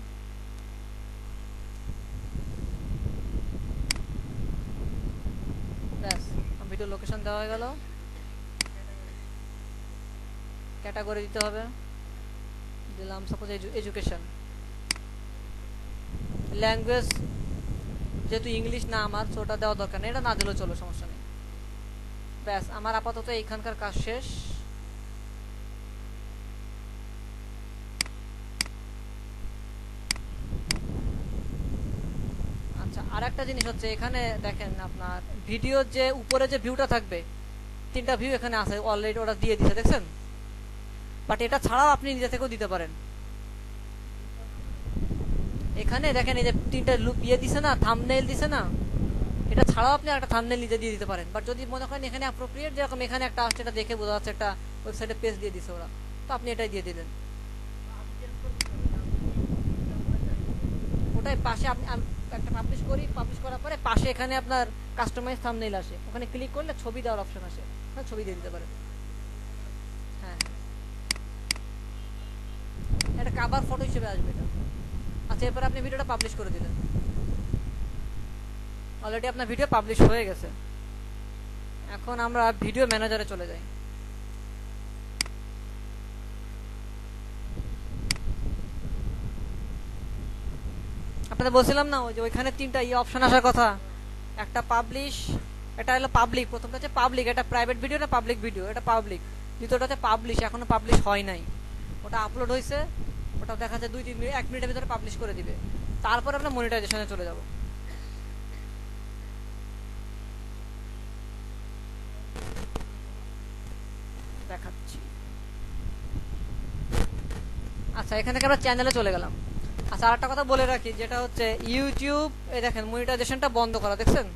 ব্যাস, ভিডিও লোকেশন দেওয়া হয়ে গেল। ক্যাটাগরি দিতে হবে, দিলাম সাপোজ এডুকেশন। ল্যাঙ্গুয়েজ যেহেতু ইংলিশ না আমার, তো ওটা দেওয়া দরকার নেই, এটা না দিলেও চলো, সমস্যা নেই। ব্যাস, আমার আপাতত এইখানকার কাজ শেষ। আচ্ছা, আর একটা জিনিস হচ্ছে, এখানে দেখেন আপনার ভিডিওর যে উপরে যে ভিউটা থাকবে, 3টা ভিউ এখানে আছে অলরেডি, ওটা দিয়ে দিছে, দেখছেন। বাট এটা ছাড়াও আপনি নিজে থেকেও দিতে পারেন। এখানে দেখেন এই যে 3টা ইয়ে দিছে না, থাম্বনেইল দিছে না, এটা ছাড়াও আপনি একটা থাম্বনেইল নিজে দিয়ে দিতে পারেন। বাট যদি মনে করেন এখানে অ্যাপ্রোপ্রিয়েট, যেরকম এখানে একটা আসছে, এটা দেখে বোঝা যাচ্ছে একটা ওয়েবসাইটে পেজ দিয়ে দিছে ওরা, তো আপনি এটাই দিয়ে দিলেন। ওটাই পাশে আপনি একটা পাবলিশ করি, পাবলিশ করার পরে পাশে এখানে আপনার কাস্টমাইজ থাম্বনেইল আসে, ওখানে ক্লিক করলে ছবি দেওয়ার অপশন আসে, হ্যাঁ ছবি দিয়ে দিতে পারেন। হ্যাঁ, এটা কভার ফটো হিসেবে আসবে এটা। আচ্ছা, এরপরে আপনি ভিডিওটা পাবলিশ করে দিলেন, অলরেডি আপনার ভিডিও পাবলিশ হয়ে গেছে। এখন আমরা ভিডিও ম্যানেজারে চলে যাই। আপনাদের বলছিলাম না, ওই যে ওইখানে 3টা অপশন আসার কথা, একটা পাবলিশ, এটা হলো পাবলিক, প্রথমটা হচ্ছে পাবলিক, এটা প্রাইভেট ভিডিও না পাবলিক ভিডিও, এটা পাবলিক। দ্বিতীয়টা হচ্ছে পাবলিশ, এখনো পাবলিশ হয় নাই, ওটা আপলোড হয়েছে, ওটা দেখা যায় 2-3 মিনিট 1 মিনিটের ভিতরে পাবলিশ করে দিবে। তারপর আমরা মনিটাইজেশনে চলে যাব। দেখাচ্ছি। আচ্ছা, এখান থেকে আমরা চ্যানেলে চলে গেলাম। আচ্ছা, আরেকটা কথা বলে রাখি, যেটা হচ্ছে ইউটিউব, এই দেখেন মনিটাইজেশনটা বন্ধ করা, দেখছেন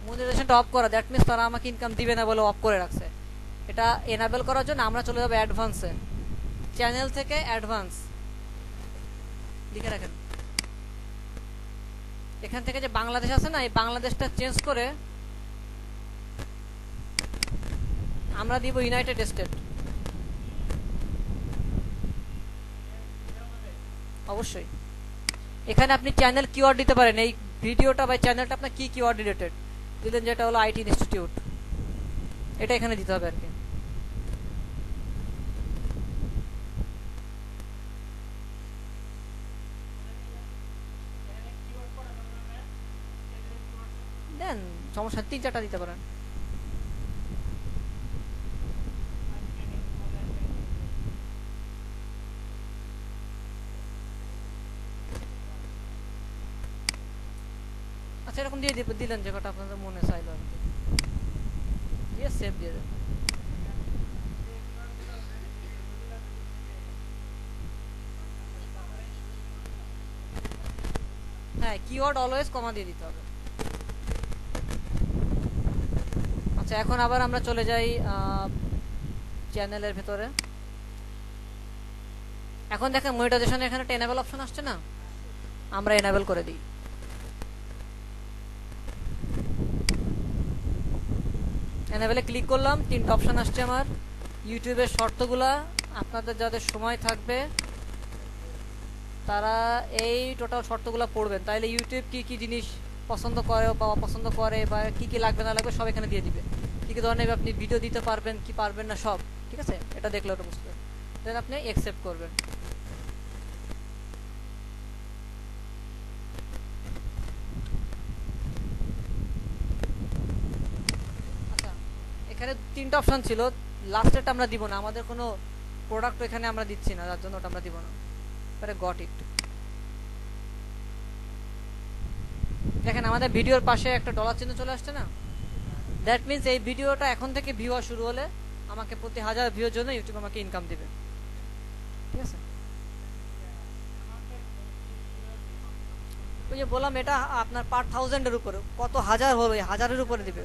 মনিটাইজেশনটা অফ করা, দ্যাট মিন্স তারা আমাকে ইনকাম দিবে না বলে অফ করে রাখছে। এটা এনাবেল করার জন্য আমরা চলে যাবো অ্যাডভান্সে, চ্যানেল থেকে অ্যাডভান্স লিখে রাখেন। এখান থেকে যে বাংলাদেশ আছে না, এই বাংলাদেশটা চেঞ্জ করে আমরা দিব ইউনাইটেড স্টেট। অবশ্যই এখানে আপনি চ্যানেল কিওয়ার্ড দিতে পারেন, এই ভিডিওটা বা চ্যানেলটা আপনার কি কিওয়ার্ড রিলেটেড দিলেন, যেটা হলো আইটি ইনস্টিটিউট, এটা এখানে দিতে হবে আর কি। দেন, সমস্যা, 3-4টা দিতে পারেন। আচ্ছা, এরকম দিয়ে দিলেন যে কটা আপনাদের মনে চাইল আর কি, দিয়ে সেভ দিয়ে দেন। হ্যাঁ, কিওয়ার্ড অলওয়েজ কমা দিয়ে দিতে হবে। আচ্ছা, এখন আবার আমরা চলে যাই চ্যানেলের ভেতরে। এখন দেখেন মনিটাইজেশন এখানে একটা এনাবেল অপশন আসছে না, আমরা এনাবেল করে দিই। এনাবেলে ক্লিক করলাম, 3টা অপশন আসছে আমার। ইউটিউবের শর্তগুলা, আপনাদের যাদের সময় থাকবে তারা এই টোটাল শর্তগুলো পড়বেন, তাইলে ইউটিউব কি কি জিনিস পছন্দ করে বা অপছন্দ করে বা কি কি লাগবে না লাগবে সব এখানে দিয়ে দিবে, কি কি ধরনের আপনি ভিডিও দিতে পারবেন কি পারবেন না সব, ঠিক আছে? এটা দেখলে ওটা বুঝতে পারবেন, দেন আপনি অ্যাকসেপ্ট করবেন। আচ্ছা, এখানে তিনটা অপশন ছিল, লাস্টেরটা আমরা দিব না, আমাদের কোনো প্রোডাক্ট এখানে আমরা দিচ্ছি না, যার জন্য ওটা আমরা দিব না। এবারে গট ইট, দেখেন আমাদের ভিডিওর পাশে একটা ডলার চিহ্ন চলে আসছে না, দ্যাট মিনস এই ভিডিওটা এখন থেকে ভিউ হওয়া শুরু হলে আমাকে প্রতি 1000 ভিউর জন্য ইউটিউব আমাকে ইনকাম দিবে, ঠিক আছে? ওই যে বললাম এটা আপনার পার 1000-এর উপরে, কত হাজার হলো, হাজারের উপরে দিবে,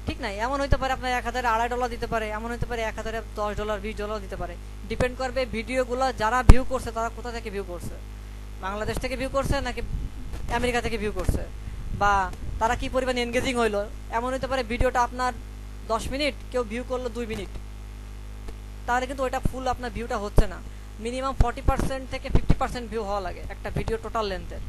ঠিক নাই? এমন হইতে পারে আপনার 1000 $2.5 দিতে পারে, এমন হইতে পারে 1000 $10 $20 দিতে পারে, ডিপেন্ড করবে ভিডিওগুলো যারা ভিউ করছে তারা কোথা থেকে ভিউ করছে, বাংলাদেশ থেকে ভিউ করছে নাকি আমেরিকা থেকে ভিউ করছে, বা তারা কি পরিমাণ এনগেজিং হইলো। এমন হইতে পারে ভিডিওটা আপনার 10 মিনিট, কেউ ভিউ করলো 2 মিনিট, তাহলে কিন্তু ওইটা ফুল আপনার ভিউটা হচ্ছে না, মিনিমাম 40% থেকে 50% ভিউ হওয়া লাগে একটা ভিডিও টোটাল লেন্থের,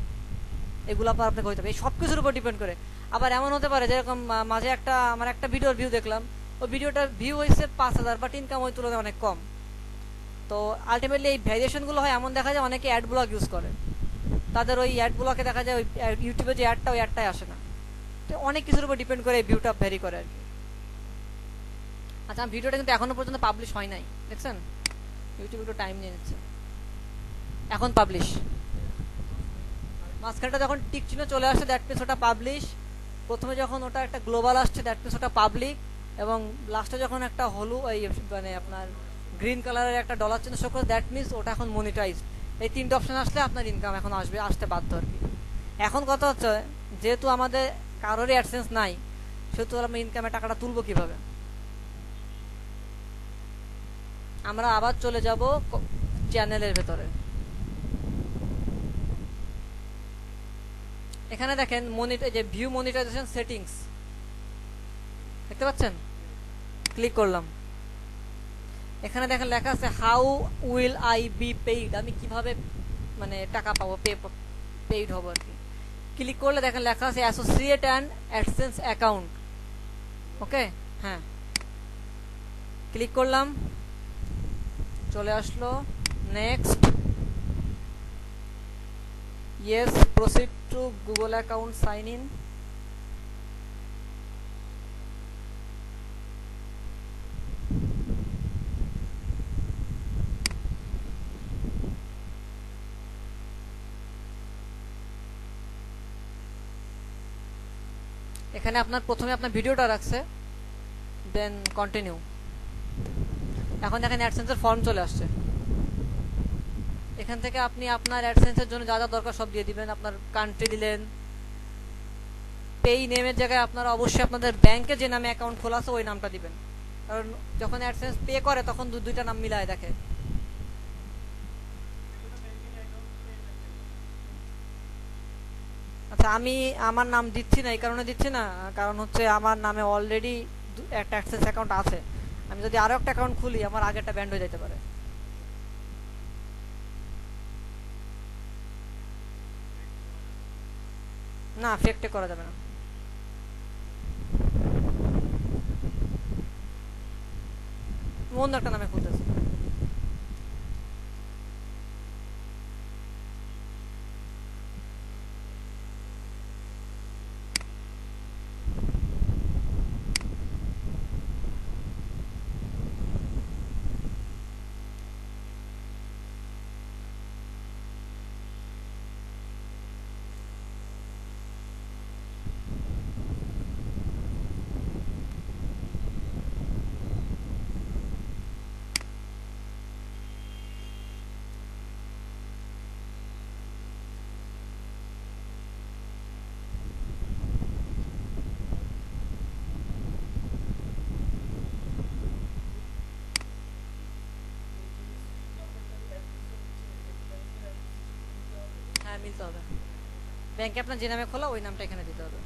এগুলো আপনাকে হইতে হবে, এই সব কিছুর উপর ডিপেন্ড করে। আবার এমন হতে পারে যেরকম মাঝে আমার একটা ভিডিওর ভিউ দেখলাম, ওই ভিডিওটার ভিউ হয়েছে 5000 বাট ইনকাম ওই তুলনায় অনেক কম। তো আলটিমেটলি এই ভ্যারিয়েশনগুলো হয় এমন, দেখা যায় অনেকে অ্যাড ব্লক ইউজ করে, তাদের ওই অ্যাড ব্লকে দেখা যায় ওই ইউটিউবে যে অ্যাডটা, ওই অ্যাডটাই আসে না। তো অনেক কিছুর উপর ডিপেন্ড করে এই ভিউটা ভ্যারি করে আর কি। আচ্ছা, ভিডিওটা কিন্তু এখনো পর্যন্ত পাবলিশ হয় নাই, দেখছেন? ইউটিউব একটু টাইম নিয়ে নিচ্ছে, এখন পাবলিশ। মাঝখানটা যখন টিক চিহ্ন চলে আসছে দ্যাট মিনস ওটা পাবলিশ, প্রথমে যখন ওটা একটা গ্লোবাল আসছে দ্যাট মিনস ওটা পাবলিক, এবং লাস্টে যখন একটা এই মানে আপনার গ্রিন কালারের একটা ডলার চিহ্ন শো করে দ্যাট মিনস ওটা এখন মনিটাইজড। এই তিনটে অপশন আসলে আপনার ইনকাম এখন আসতে বাধ্য আর কি। এখন কথা হচ্ছে, যেহেতু আমাদের কারোরই অ্যাডসেন্স নাই, সেহেতু আমরা ইনকামের টাকাটা তুলবো কিভাবে? আমরা আবার চলে যাব চ্যানেলের ভেতরে। এখানে দেখেন যে ভিউ মনিটাইজেশন সেটিংস দেখতে পাচ্ছেন, ক্লিক করলাম, এখানে দেখেন লেখা আছে how will I be paid, আমি কিভাবে মানে টাকা পাবো, পেইড হবো আর কি। ক্লিক করলে দেখেন লেখা আছে associate and AdSense account, okay, হ্যাঁ ক্লিক করলাম, চলে আসলো, next, yes, proceed to Google account sign in. এখানে আপনার প্রথমে আপনার ভিডিওটা রাখছে, দেন কন্টিনিউ। এখন দেখেন অ্যাডসেন্সের ফর্ম চলে আসছে, এখান থেকে আপনি আপনার অ্যাডসেন্সের জন্য যা যা দরকার সব দিয়ে দিবেন। আপনার কান্ট্রি দিলেন, পেই নেমের জায়গায় আপনারা অবশ্যই আপনাদের ব্যাংকে যে নামে অ্যাকাউন্ট খোলা আছে ওই নামটা দিবেন, কারণ যখন অ্যাডসেন্স পে করে তখন দুইটা নাম মিলায় দেখে। আচ্ছা, আমি আমার নাম দিচ্ছি না, এই কারণে দিচ্ছি না, কারণ হচ্ছে আমার নামে অলরেডি একটা অ্যাডসেন্স অ্যাকাউন্ট আছে, আমি যদি আরো একটা অ্যাকাউন্ট খুলি আমার আগেরটা ব্যান্ড হয়ে যেতে পারে। না, ফেকটে করা যাবে না, অন্য একটা নামে খুলতেছি। হ্যাঁ, মিলতে হবে, ব্যাংকে আপনার যে নামে খোলা ওই নামটা এখানে দিতে হবে,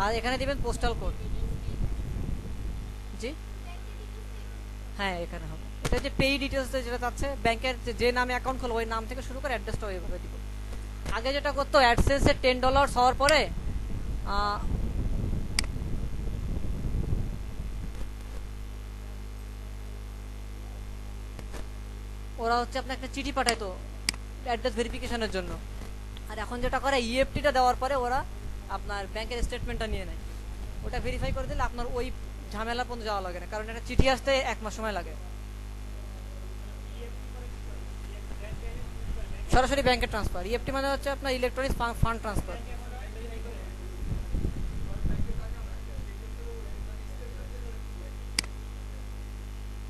আর এখানে দিবেন পোস্টাল কোড। জি, হ্যাঁ এখানে হবে, এটা যে পেই ডিটেলস যেটা আছে ব্যাংকের যে নামে অ্যাকাউন্ট খোলা ওই নাম থেকে শুরু করে অ্যাড্রেসটা ওইভাবে দিব। আগে যেটা করতো অ্যাডসেন্সে $10 হওয়ার পরে ওরা হচ্ছে আপনার একটা চিঠি পাঠাইতো অ্যাড্রেস ভেরিফিকেশনের জন্য। আর এখন যেটা করে ইএফটিটা দেওয়ার পরে ওরা আপনার ব্যাংকের স্টেটমেন্টটা নিয়ে নেয়, ওটা ভেরিফাই করে দিলে আপনার ওই ঝামেলা পর্যন্ত যাওয়া লাগে না, কারণ একটা চিঠি আসতে 1 মাস সময় লাগে। সরাসরি ব্যাংকে ট্রান্সফার। ইএফটি মানে হচ্ছে আপনার ইলেকট্রনিক ফান্ড ট্রান্সফার।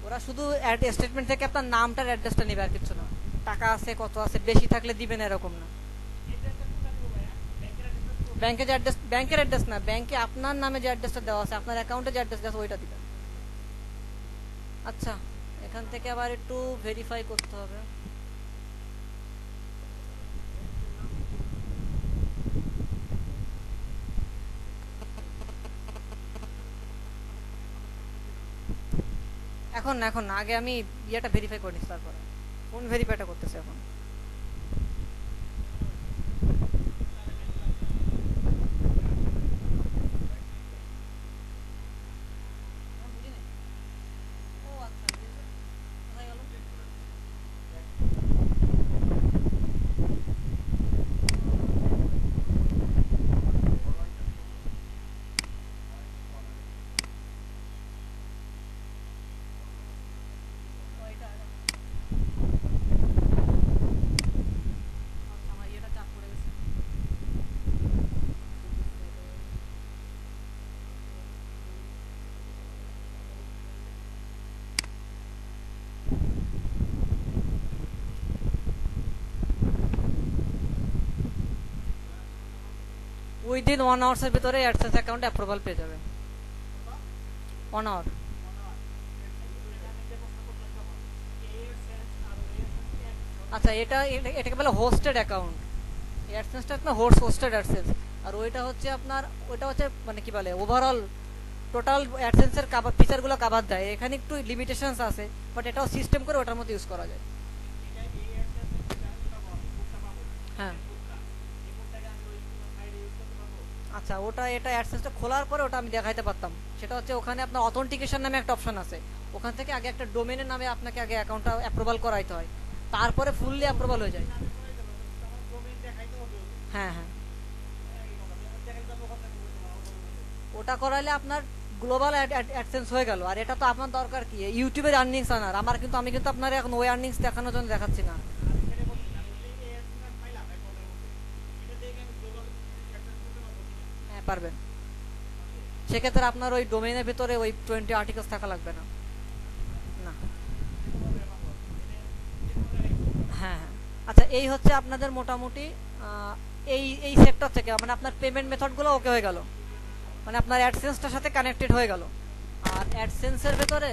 ওরা শুধু স্টেটমেন্ট থেকে আপনার নামটার অ্যাড্রেসটা নেবে, আর কিছু না। টাকা আছে, কত আছে, বেশি থাকলে দিবেন এরকম না। ব্যাংকের যে অ্যাড্রেস, ব্যাংকের অ্যাড্রেস না, ব্যাংকে আপনার নামে যে অ্যাড্রেসটা দেওয়া আছে, আপনার অ্যাকাউন্টে যে অ্যাড্রেস আছে ওইটা দিবেন। আচ্ছা, এখান থেকে আবার একটু ভেরিফাই করতে হবে। এখন না, এখন না, আগে আমি ইয়েটা ভেরিফাই করে নিচ্ছি, তারপরে কোন ভেরিফাইটা করতেছে এখন। উইদিন 1 আওয়ার্সের ভিতরে অ্যাডসেন্স অ্যাকাউন্টে অ্যাপ্রুভাল পেয়ে যাবে। 1 আওয়ার। আচ্ছা, এটাকে বলে হোস্টেড অ্যাকাউন্ট। অ্যাডসেন্সটা আপনার হোস্টেড অ্যাডসেন্স, আর ওইটা হচ্ছে আপনার, ওইটা হচ্ছে মানে কি বলে ওভারঅল টোটাল অ্যাডসেন্সের ফিচারগুলো কাভার দেয়। এখানে একটু লিমিটেশনস আছে, বাট এটাও সিস্টেম করে ওটার মধ্যে ইউজ করা যায়। হ্যাঁ, আচ্ছা, ওটা এটা অ্যাডসেন্সটা খোলার পরে ওটা আমি দেখাইতে পারতাম। সেটা হচ্ছে ওখানে আপনার অথেন্টিকেশন নামে একটা অপশন আছে, ওখান থেকে আগে একটা ডোমেনের নামে আপনাকে আগে অ্যাকাউন্টটা অ্যাপ্রুভাল করাইতে হয়, তারপরে ফুললি অ্যাপ্রুভাল হয়ে যায়। হ্যাঁ হ্যাঁ, ওটা করাইলে আপনার গ্লোবাল অ্যাডসেন্স হয়ে গেল। আর এটা তো আপনার দরকার কি, ইউটিউবের আর্নিংস আনার। আমার কিন্তু, আমি কিন্তু আপনার এখন ওই আর্নিংস দেখানোর জন্য দেখাচ্ছি না। হ্যাঁ, পারবেন। সেক্ষেত্রে আপনার ওই ডোমেইনের ভিতরে ওই 20 আর্টিকেলস থাকা লাগবে না। না, হ্যাঁ হ্যাঁ। আচ্ছা, এই হচ্ছে আপনাদের মোটামুটি এই এই সেক্টর থেকে মানে আপনার পেমেন্ট মেথডগুলো ওকে হয়ে গেল, মানে আপনার অ্যাডসেন্সটার সাথে কানেক্টেড হয়ে গেল। আর অ্যাডসেন্সের ভেতরে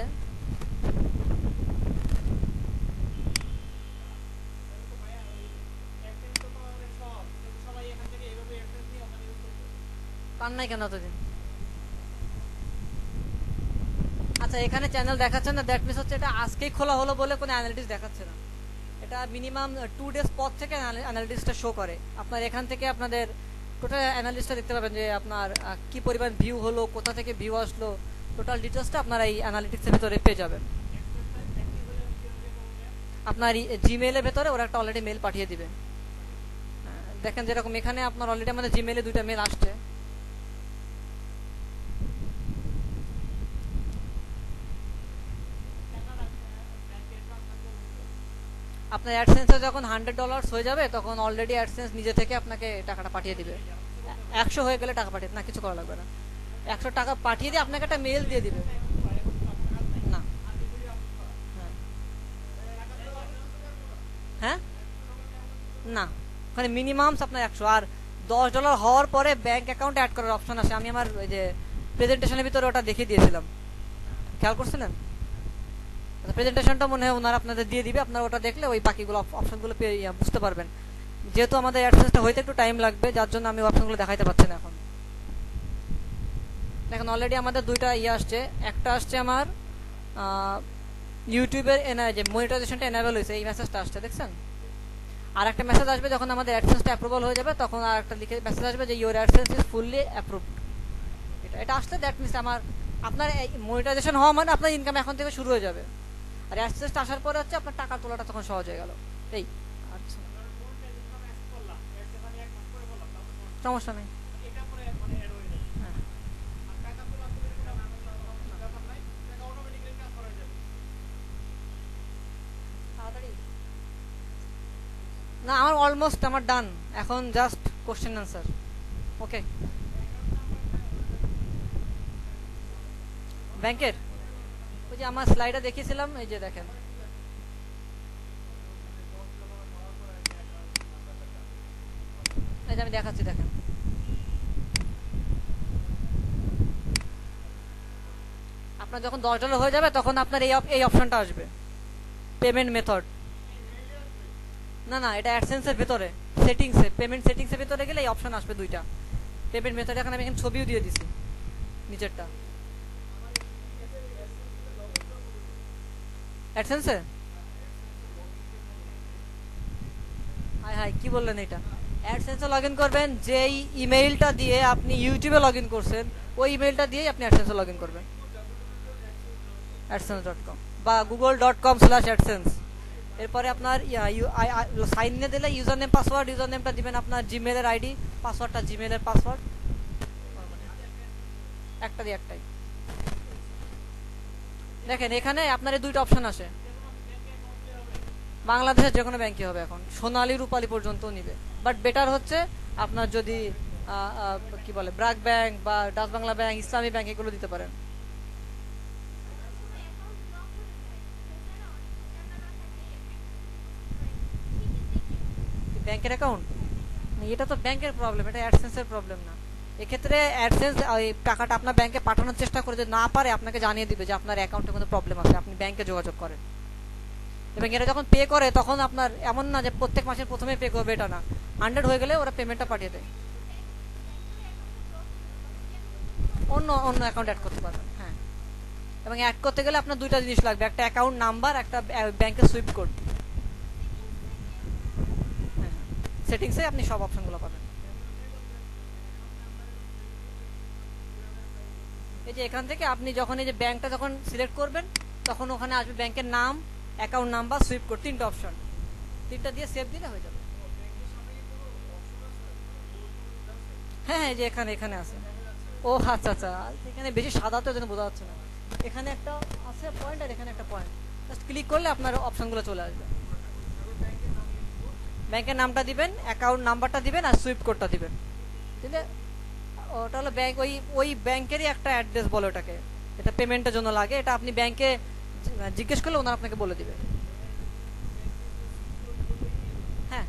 পান নাই কেন এতদিন? আচ্ছা, এখানে চ্যানেল দেখাচ্ছে না, দ্যাট মিনস হচ্ছে এটা আজকেই খোলা হলো বলে কোনো অ্যানালিটিক্স দেখাচ্ছে না। এটা মিনিমাম 2 ডেজ পর থেকে অ্যানালিটিক্সটা শো করে। আপনার এখান থেকে আপনাদের টোটাল অ্যানালিস্টটা দেখতে পাবেন যে আপনার কি পরিমাণ ভিউ হলো, কোথা থেকে ভিউ আসলো, টোটাল ডিটেলসটা আপনার এই অ্যানালিটিক্সের ভিতরে পেয়ে যাবেন। আপনার জিমেইলের ভেতরে ওরা একটা অলরেডি মেল পাঠিয়ে দিবে। দেখেন যেরকম এখানে আপনার অলরেডি আমাদের জিমেইলে 2টা মেল আসছে। আপনার অ্যাডসেন্সে যখন $100 হয়ে যাবে তখন অলরেডি অ্যাডসেন্স নিজে থেকে আপনাকে টাকাটা পাঠিয়ে দিবে। 100 হয়ে গেলে টাকা পাঠিয়ে না, কিছু করা লাগবে না। 100 টাকা পাঠিয়ে দিয়ে আপনাকে একটা মেল দিয়ে দিবে। না, হ্যাঁ হ্যাঁ, না, ওখানে মিনিমাম আপনার 100। আর $10 হওয়ার পরে ব্যাংক অ্যাকাউন্ট অ্যাড করার অপশন আছে। আমি আমার ওই যে প্রেজেন্টেশনের ভিতরে ওটা দেখিয়ে দিয়েছিলাম, খেয়াল করছিলেন? প্রেজেন্টেশনটা মনে হয় ওনারা আপনাদের দিয়ে দিবে, আপনারা ওটা দেখলে ওই বাকিগুলো অপশনগুলো বুঝতে পারবেন। যেহেতু আমাদের অ্যাডসেন্সটা হইতে একটু টাইম লাগবে, যার জন্য আমি অপশনগুলো দেখাইতে পারছি না এখন। দেখেন অলরেডি আমাদের 2টা আসছে। একটা আসছে আমার ইউটিউবের যে মনিটাইজেশনটা এনাবেল হয়েছে, এই মেসেজটা আসছে, দেখছেন? আর একটা মেসেজ আসবে যখন আমাদের অ্যাডসেন্সটা অ্যাপ্রুভাল হয়ে যাবে, তখন আর একটা লিখে মেসেজ আসবে যে your AdSense is fully approved. এটা আসলে দ্যাট মিনস আপনার মনিটাইজেশন হওয়া মানে আপনার ইনকাম এখন থেকে শুরু হয়ে যাবে। আর অ্যাডসেন্সটা আসার পরে হচ্ছে আপনার টাকা তোলাটা তখন সহজ হয়ে গেল। এই আচ্ছা, সমস্যা নেই। হ্যাঁ, তাড়াতাড়ি না, আমার অলমোস্ট আমার ডান, এখন জাস্ট কোশ্চেন আনসার। ওকে, ব্যাংকের ওই যে আমার স্লাইডে দেখিয়েছিলাম, এই যে দেখেন, এই যে আমি দেখাচ্ছি, দেখেন আপনার যখন $10 হয়ে যাবে তখন আপনার এই অপশনটা আসবে, পেমেন্ট মেথড। না না, এটা অ্যাডসেন্সের ভিতরে সেটিংসে, পেমেন্ট সেটিংসের ভিতরে গেলে এই অপশন আসবে দুইটা, পেমেন্ট মেথড। এখন আমি এখানে ছবিও দিয়ে দিছি নিচেরটা অ্যাডসেন্সে। হাই হাই, কি বললেন? এটা অ্যাডসেন্সে লগ ইন করবেন, যেই ইমেইলটা দিয়ে আপনি ইউটিউবে লগ ইন করছেন ওই ইমেইলটা দিয়েই আপনি অ্যাডসেন্সে লগ ইন করবেন, adsense.com বা google.com/adsense। এরপরে আপনার সাইন ইনে দিলে ইউজার নেম পাসওয়ার্ড, ইউজার নেমটা দিবেন আপনার জিমেলের আইডি, পাসওয়ার্ডটা জিমেলের পাসওয়ার্ড, একটা দিয়ে একটাই। দেখেন এখানে আপনার এই দুইটা অপশন আসে, বাংলাদেশের যে কোনো ব্যাংকে হবে, এখন সোনালী রূপালী পর্যন্ত নিবে, বাট বেটার হচ্ছে আপনার যদি কি বলে ব্র্যাক ব্যাংক বা ডাচ বাংলা ব্যাংক, ইসলামী ব্যাংক এগুলো দিতে পারেন। ব্যাংকের অ্যাকাউন্ট, এটা তো ব্যাংকের প্রবলেম, এটা অ্যাডসেন্সের প্রবলেম না। এক্ষেত্রে অ্যাডসেন্স ওই টাকাটা আপনার ব্যাংকে পাঠানোর চেষ্টা করে, যদি না পারে আপনাকে জানিয়ে দিবে যে আপনার অ্যাকাউন্টে কোনো প্রবলেম আছে, আপনি ব্যাংকে যোগাযোগ করেন। এবং এরা যখন পে করে তখন আপনার এমন না যে প্রত্যেক মাসের প্রথমে পে করবে, এটা না, 100 হয়ে গেলে ওরা পেমেন্টটা পাঠিয়ে দেয়, অন্য অন্য অ্যাকাউন্ট অ্যাড করতে পারবেন। হ্যাঁ, এবং অ্যাড করতে গেলে আপনার দুইটা জিনিস লাগবে, একটা অ্যাকাউন্ট নাম্বার, একটা ব্যাংকের সুইফট কোড। হ্যাঁ, সেটিংসে আপনি সব অপশনগুলো পাবেন। এই যে এখান থেকে আপনি যখন এই যে ব্যাংকটা যখন সিলেক্ট করবেন তখন ওখানে আসবে ব্যাংকের নাম, অ্যাকাউন্ট নাম্বার, সুইফট কোড, তিনটা অপশন, তিনটা দিয়ে সেভ দিলে হয়ে যাবে। হ্যাঁ হ্যাঁ, এই যে এখানে এখানে আছে। ও আচ্ছা আচ্ছা, এখানে বেশি সাদা তো যেন বোঝা যাচ্ছে না, এখানে একটা আছে পয়েন্ট আর এখানে একটা পয়েন্ট, জাস্ট ক্লিক করলে আপনার অপশনগুলো চলে আসবে। ব্যাংকের নামটা দিবেন, অ্যাকাউন্ট নাম্বারটা দিবেন আর সুইফট কোডটা দিবেন, দিলে ওটা হলো ব্যাংক, ওই ব্যাংকেরই একটা অ্যাড্রেস বলে ওটাকে, এটা পেমেন্টের জন্য লাগে, এটা আপনি ব্যাংকে জিজ্ঞেস করলে ওনারা আপনাকে বলে দিবে। হ্যাঁ,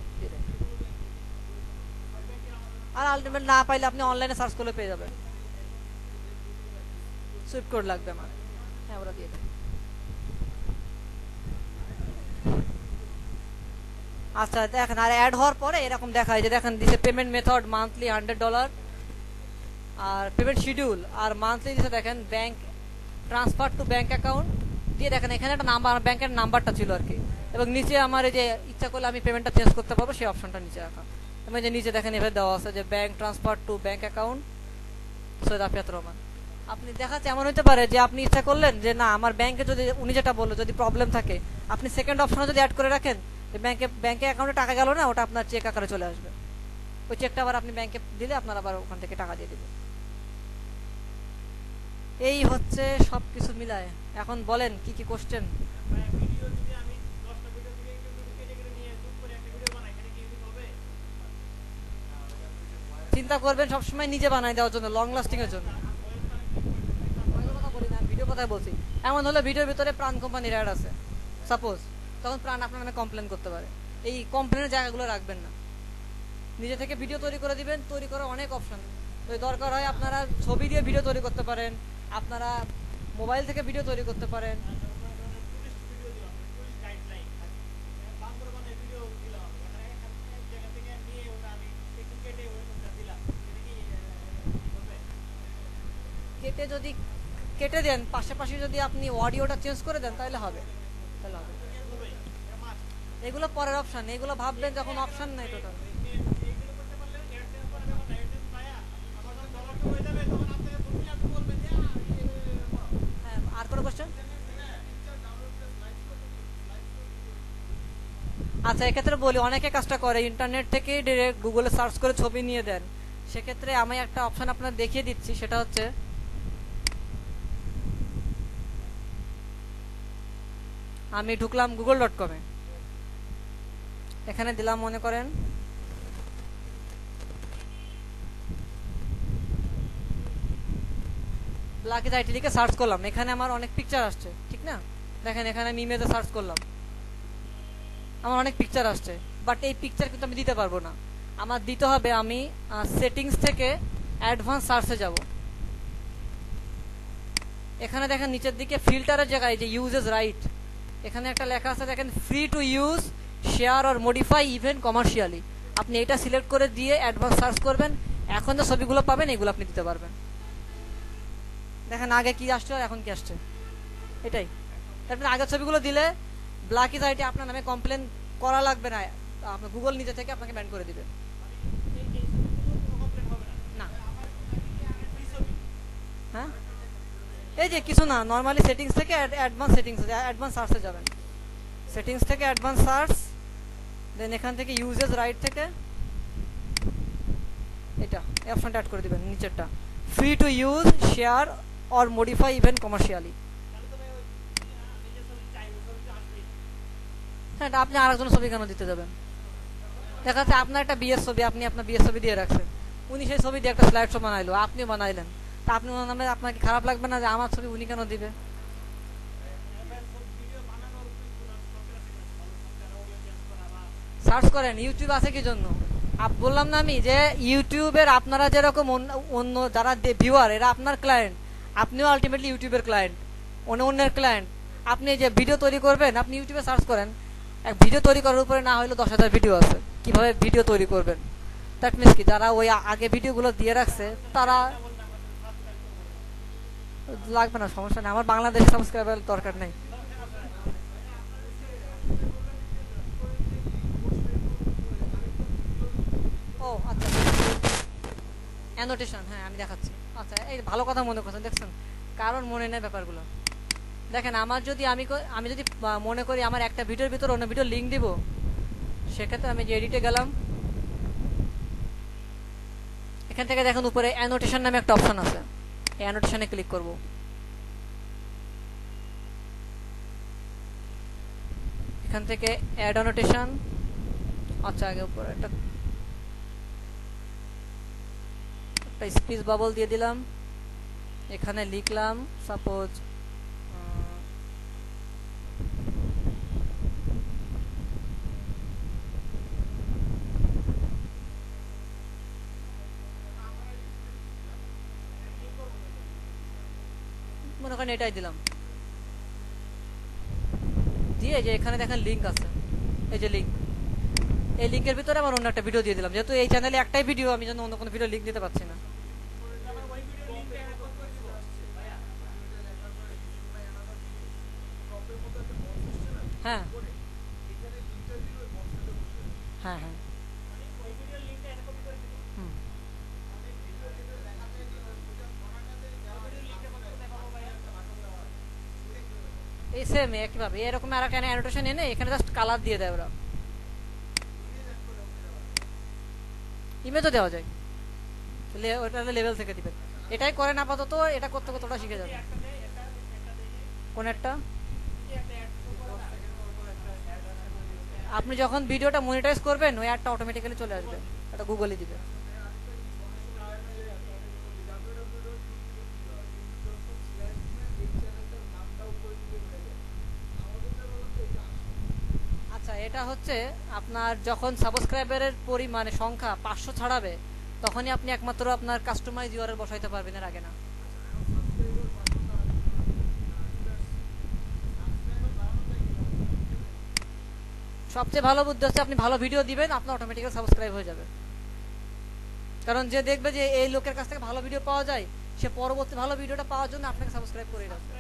আর আলটিমেট না পাইলে আপনি অনলাইনে সার্চ করলে পেয়ে যাবেন। সুইফট কোড লাগবে আমার, হ্যাঁ ওরা দিয়ে দেবে। আচ্ছা দেখেন, আর অ্যাড হওয়ার পরে এরকম দেখায় যে দেখেন দিছে পেমেন্ট মেথড মান্থলি $100, আর পেমেন্ট শিডিউল, আর মান্থলি দিছে দেখেন bank transfer to bank account দিয়ে, দেখেন এখানে একটা নাম্বার, ব্যাংকের নাম্বারটা ছিল আর কি, এবং নিচে আমার এই যে ইচ্ছা করলে আমি পেমেন্টটা চেঞ্জ করতে পারবো সেই অপশনটা নিচে রাখা, এবং যে নিচে দেখেন এভাবে দেওয়া আছে যে bank transfer to bank account Syed Afiyat Rahman. আপনি দেখাচ্ছে এমন হতে পারে যে আপনি ইচ্ছা করলেন যে না আমার ব্যাংকে যদি উনি যেটা বললো যদি প্রবলেম থাকে, আপনি সেকেন্ড অপশনে যদি অ্যাড করে রাখেন, ব্যাংকে অ্যাকাউন্টে টাকা গেল না, ওটা আপনার চেক আকারে চলে আসবে, ওই চেকটা আবার আপনি ব্যাংকে দিলে আপনার আবার ওখান থেকে টাকা দিয়ে দেবে। এই হচ্ছে সবকিছু মিলায়। এখন বলেন কি কি কোশ্চেন। চিন্তা করবেন সবসময় নিজে বানাই দেওয়ার জন্য, লং লাস্টিং এর জন্য। কথা বলি না, ভিডিও কথাই বলছি। এমন হলে ভিডিওর ভিতরে প্রাণ কোম্পানির অ্যাড আছে সাপোজ, তখন প্রাণ আপনার নামে কমপ্লেন করতে পারে, এই কমপ্লেনের জায়গাগুলো রাখবেন না, নিজে থেকে ভিডিও তৈরি করে দিবেন। তৈরি করার অনেক অপশন, তো দরকার হয় আপনারা ছবি দিয়ে ভিডিও তৈরি করতে পারেন, আপনারা মোবাইল থেকে ভিডিও তৈরি করতে পারেন। কেটে যদি কেটে দেন, পাশাপাশি যদি আপনি অডিওটা চেঞ্জ করে দেন তাহলে হবে, তাহলে হবে। এগুলো পরের অপশন, এগুলো ভাববেন যখন অপশন নেই টোটাল। হ্যাঁ, আর কোনো কোশ্চেন? আচ্ছা, এক্ষেত্রে বলি, অনেকে কাজটা করে ইন্টারনেট থেকে ডিরেক্ট গুগলে সার্চ করে ছবি নিয়ে দেন। সেক্ষেত্রে আমি একটা অপশন আপনার দেখিয়ে দিচ্ছি, সেটা হচ্ছে আমি ঢুকলাম google.com-এ, এখানে দিলাম মনে করেন ব্ল্যাক আইটি লিখে সার্চ করলাম, এখানে আমার অনেক পিকচার আসছে, ঠিক না? দেখেন এখানে আমি ইমেজে সার্চ করলাম, আমার অনেক পিকচার আসছে, বাট এই পিকচার কিন্তু আমি দিতে পারবো না। আমার দিতে হবে, আমি সেটিংস থেকে অ্যাডভান্স সার্চে যাব। এখানে দেখেন নিচের দিকে ফিল্টারের জায়গায় যে ইউজেস রাইট, এখানে একটা লেখা আছে দেখেন, free to use, share or modify even commercially. আপনি এটা সিলেক্ট করে দিয়ে অ্যাডভান্স সার্চ করবেন, এখন যে ছবিগুলো পাবেন এগুলো আপনি দিতে পারবেন। দেখেন আগে কি আসছে আর এখন কি আসছে, এটাই। তারপরে আগের ছবিগুলো দিলে ব্ল্যাক ইজ আইটি আপনার নামে কমপ্লেন করা লাগবে না, আপনার গুগল নিজে থেকে আপনাকে ব্যান করে দিবে। না, হ্যাঁ, এই যে কিছু না, নর্মালি সেটিংস থেকে অ্যাডভান্স সার্চে যাবেন, সেটিংস থেকে অ্যাডভান্স সার্চ, দেন এখান থেকে ইউজেস রাইট থেকে এটা এই অপশনটা অ্যাড করে দিবেন নিচেরটা, free to use, share or modify even commercially. হ্যাঁ, এটা আপনি আরেকজনের ছবি কেন দিতে যাবেন? দেখা যাচ্ছে আপনার একটা বিয়ের ছবি, আপনি আপনার বিয়ের ছবি দিয়ে রাখছেন, উনি সেই ছবি দিয়ে একটা স্লাইড শো বানাইলো, আপনিও বানাইলেন, তা আপনি ওনার নামে, আপনার কি খারাপ লাগবে না যে আমার ছবি উনি কেন দিবে? সার্চ করেন, ইউটিউব আছে কি জন্য? বললাম না আমি যে ইউটিউবের আপনারা যেরকম অন্য যারা ভিউয়ার, এরা আপনার ক্লায়েন্ট, আপনিও আলটিমেটলি ইউটিউবের ক্লায়েন্ট, অন্যের ক্লায়েন্ট। আপনি যে ভিডিও তৈরি করবেন, আপনি ইউটিউবে সার্চ করেন, এক ভিডিও তৈরি করার উপরে না হলে 10,000 ভিডিও আছে, কিভাবে ভিডিও তৈরি করবেন। দ্যাট মিনস কি, যারা ওই আগে ভিডিওগুলো দিয়ে রাখছে তারা, লাগবে না, সমস্যা নেই, আমার বাংলাদেশে সাবস্ক্রাইবার দরকার নেই। ও আচ্ছা, অ্যানোটেশন, হ্যাঁ আমি দেখাচ্ছি। আচ্ছা, এই ভালো কথা মনে করছেন, দেখছেন কারণ মনে নেই ব্যাপারগুলো। দেখেন আমার যদি আমি যদি মনে করি আমার একটা ভিডিওর ভিতর অন্য ভিডিও লিঙ্ক দিব, সেক্ষেত্রে আমি যে এডিটে গেলাম, এখান থেকে দেখেন উপরে অ্যানোটেশন নামে একটা অপশন আছে, এই অ্যানোটেশনে ক্লিক করব। এখান থেকে অ্যাড অ্যানোটেশন, আচ্ছা আগে উপরে একটা স্পিচ বাবল দিয়ে দিলাম, এখানে লিখলাম সাপোজ মনে করেন এটাই দিলাম, দিয়ে যে এখানে দেখেন লিঙ্ক আছে, এই যে লিঙ্ক, এই লিঙ্কের ভিতরে আমার অন্য একটা ভিডিও দিয়ে দিলাম, যেহেতু এই চ্যানেলে একটাই ভিডিও, আমি যেন অন্য কোনো ভিডিও লিঙ্ক দিতে পারছি না। হ্যাঁ হ্যাঁ হ্যাঁ, হুম, এই সেম একইভাবে এরকম আর একটা অ্যানোটেশন এনে এখানে জাস্ট কালার দিয়ে দেয় ওরা, ইমেজও দেওয়া যায়, ওটা লেভেল থেকে দিবেন। এটাই করেন আপাতত, এটা করতে করতে ওটা শিখে যাবে। কোন একটা? আপনি যখন ভিডিওটা মনিটাইজ করবেন ওই অ্যাডটা অটোমেটিক্যালি চলে আসবে, এটা গুগলে দিবে। আচ্ছা, এটা হচ্ছে আপনার যখন সাবস্ক্রাইবারের পরিমাণে সংখ্যা 500 ছাড়াবে, তখনই আপনি একমাত্র আপনার কাস্টমাইজ ইউআরএল বসাইতে পারবেন, এর আগে না। সবচেয়ে ভালো বুদ্ধি হচ্ছে আপনি ভালো ভিডিও দিবেন, আপনার অটোমেটিক্যালি সাবস্ক্রাইব হয়ে যাবে। কারণ যে দেখবে যে এই লোকের কাছ থেকে ভালো ভিডিও পাওয়া যায়, সে পরবর্তী ভালো ভিডিওটা পাওয়ার জন্য আপনাকে সাবস্ক্রাইব করে রাখবে।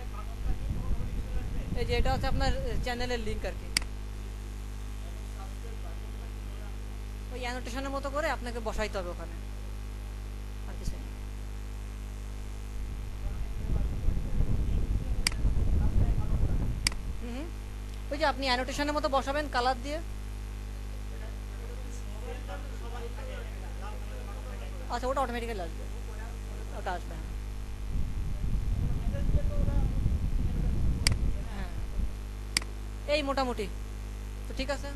এই যে এটা হচ্ছে আপনার চ্যানেলের লিঙ্ক আর কি। অ্যানোটেশনের মতো করে আপনাকে বসাইতে হবে ওখানে, আর কিছু না। হুম, ওই যে আপনি অ্যানোটেশনের মতো বসাবেন কালার দিয়ে। আচ্ছা, ওটা অটোমেটিক্যালি আসবে, ওটা আসবে। হ্যাঁ, এই মোটামুটি তো ঠিক আছে।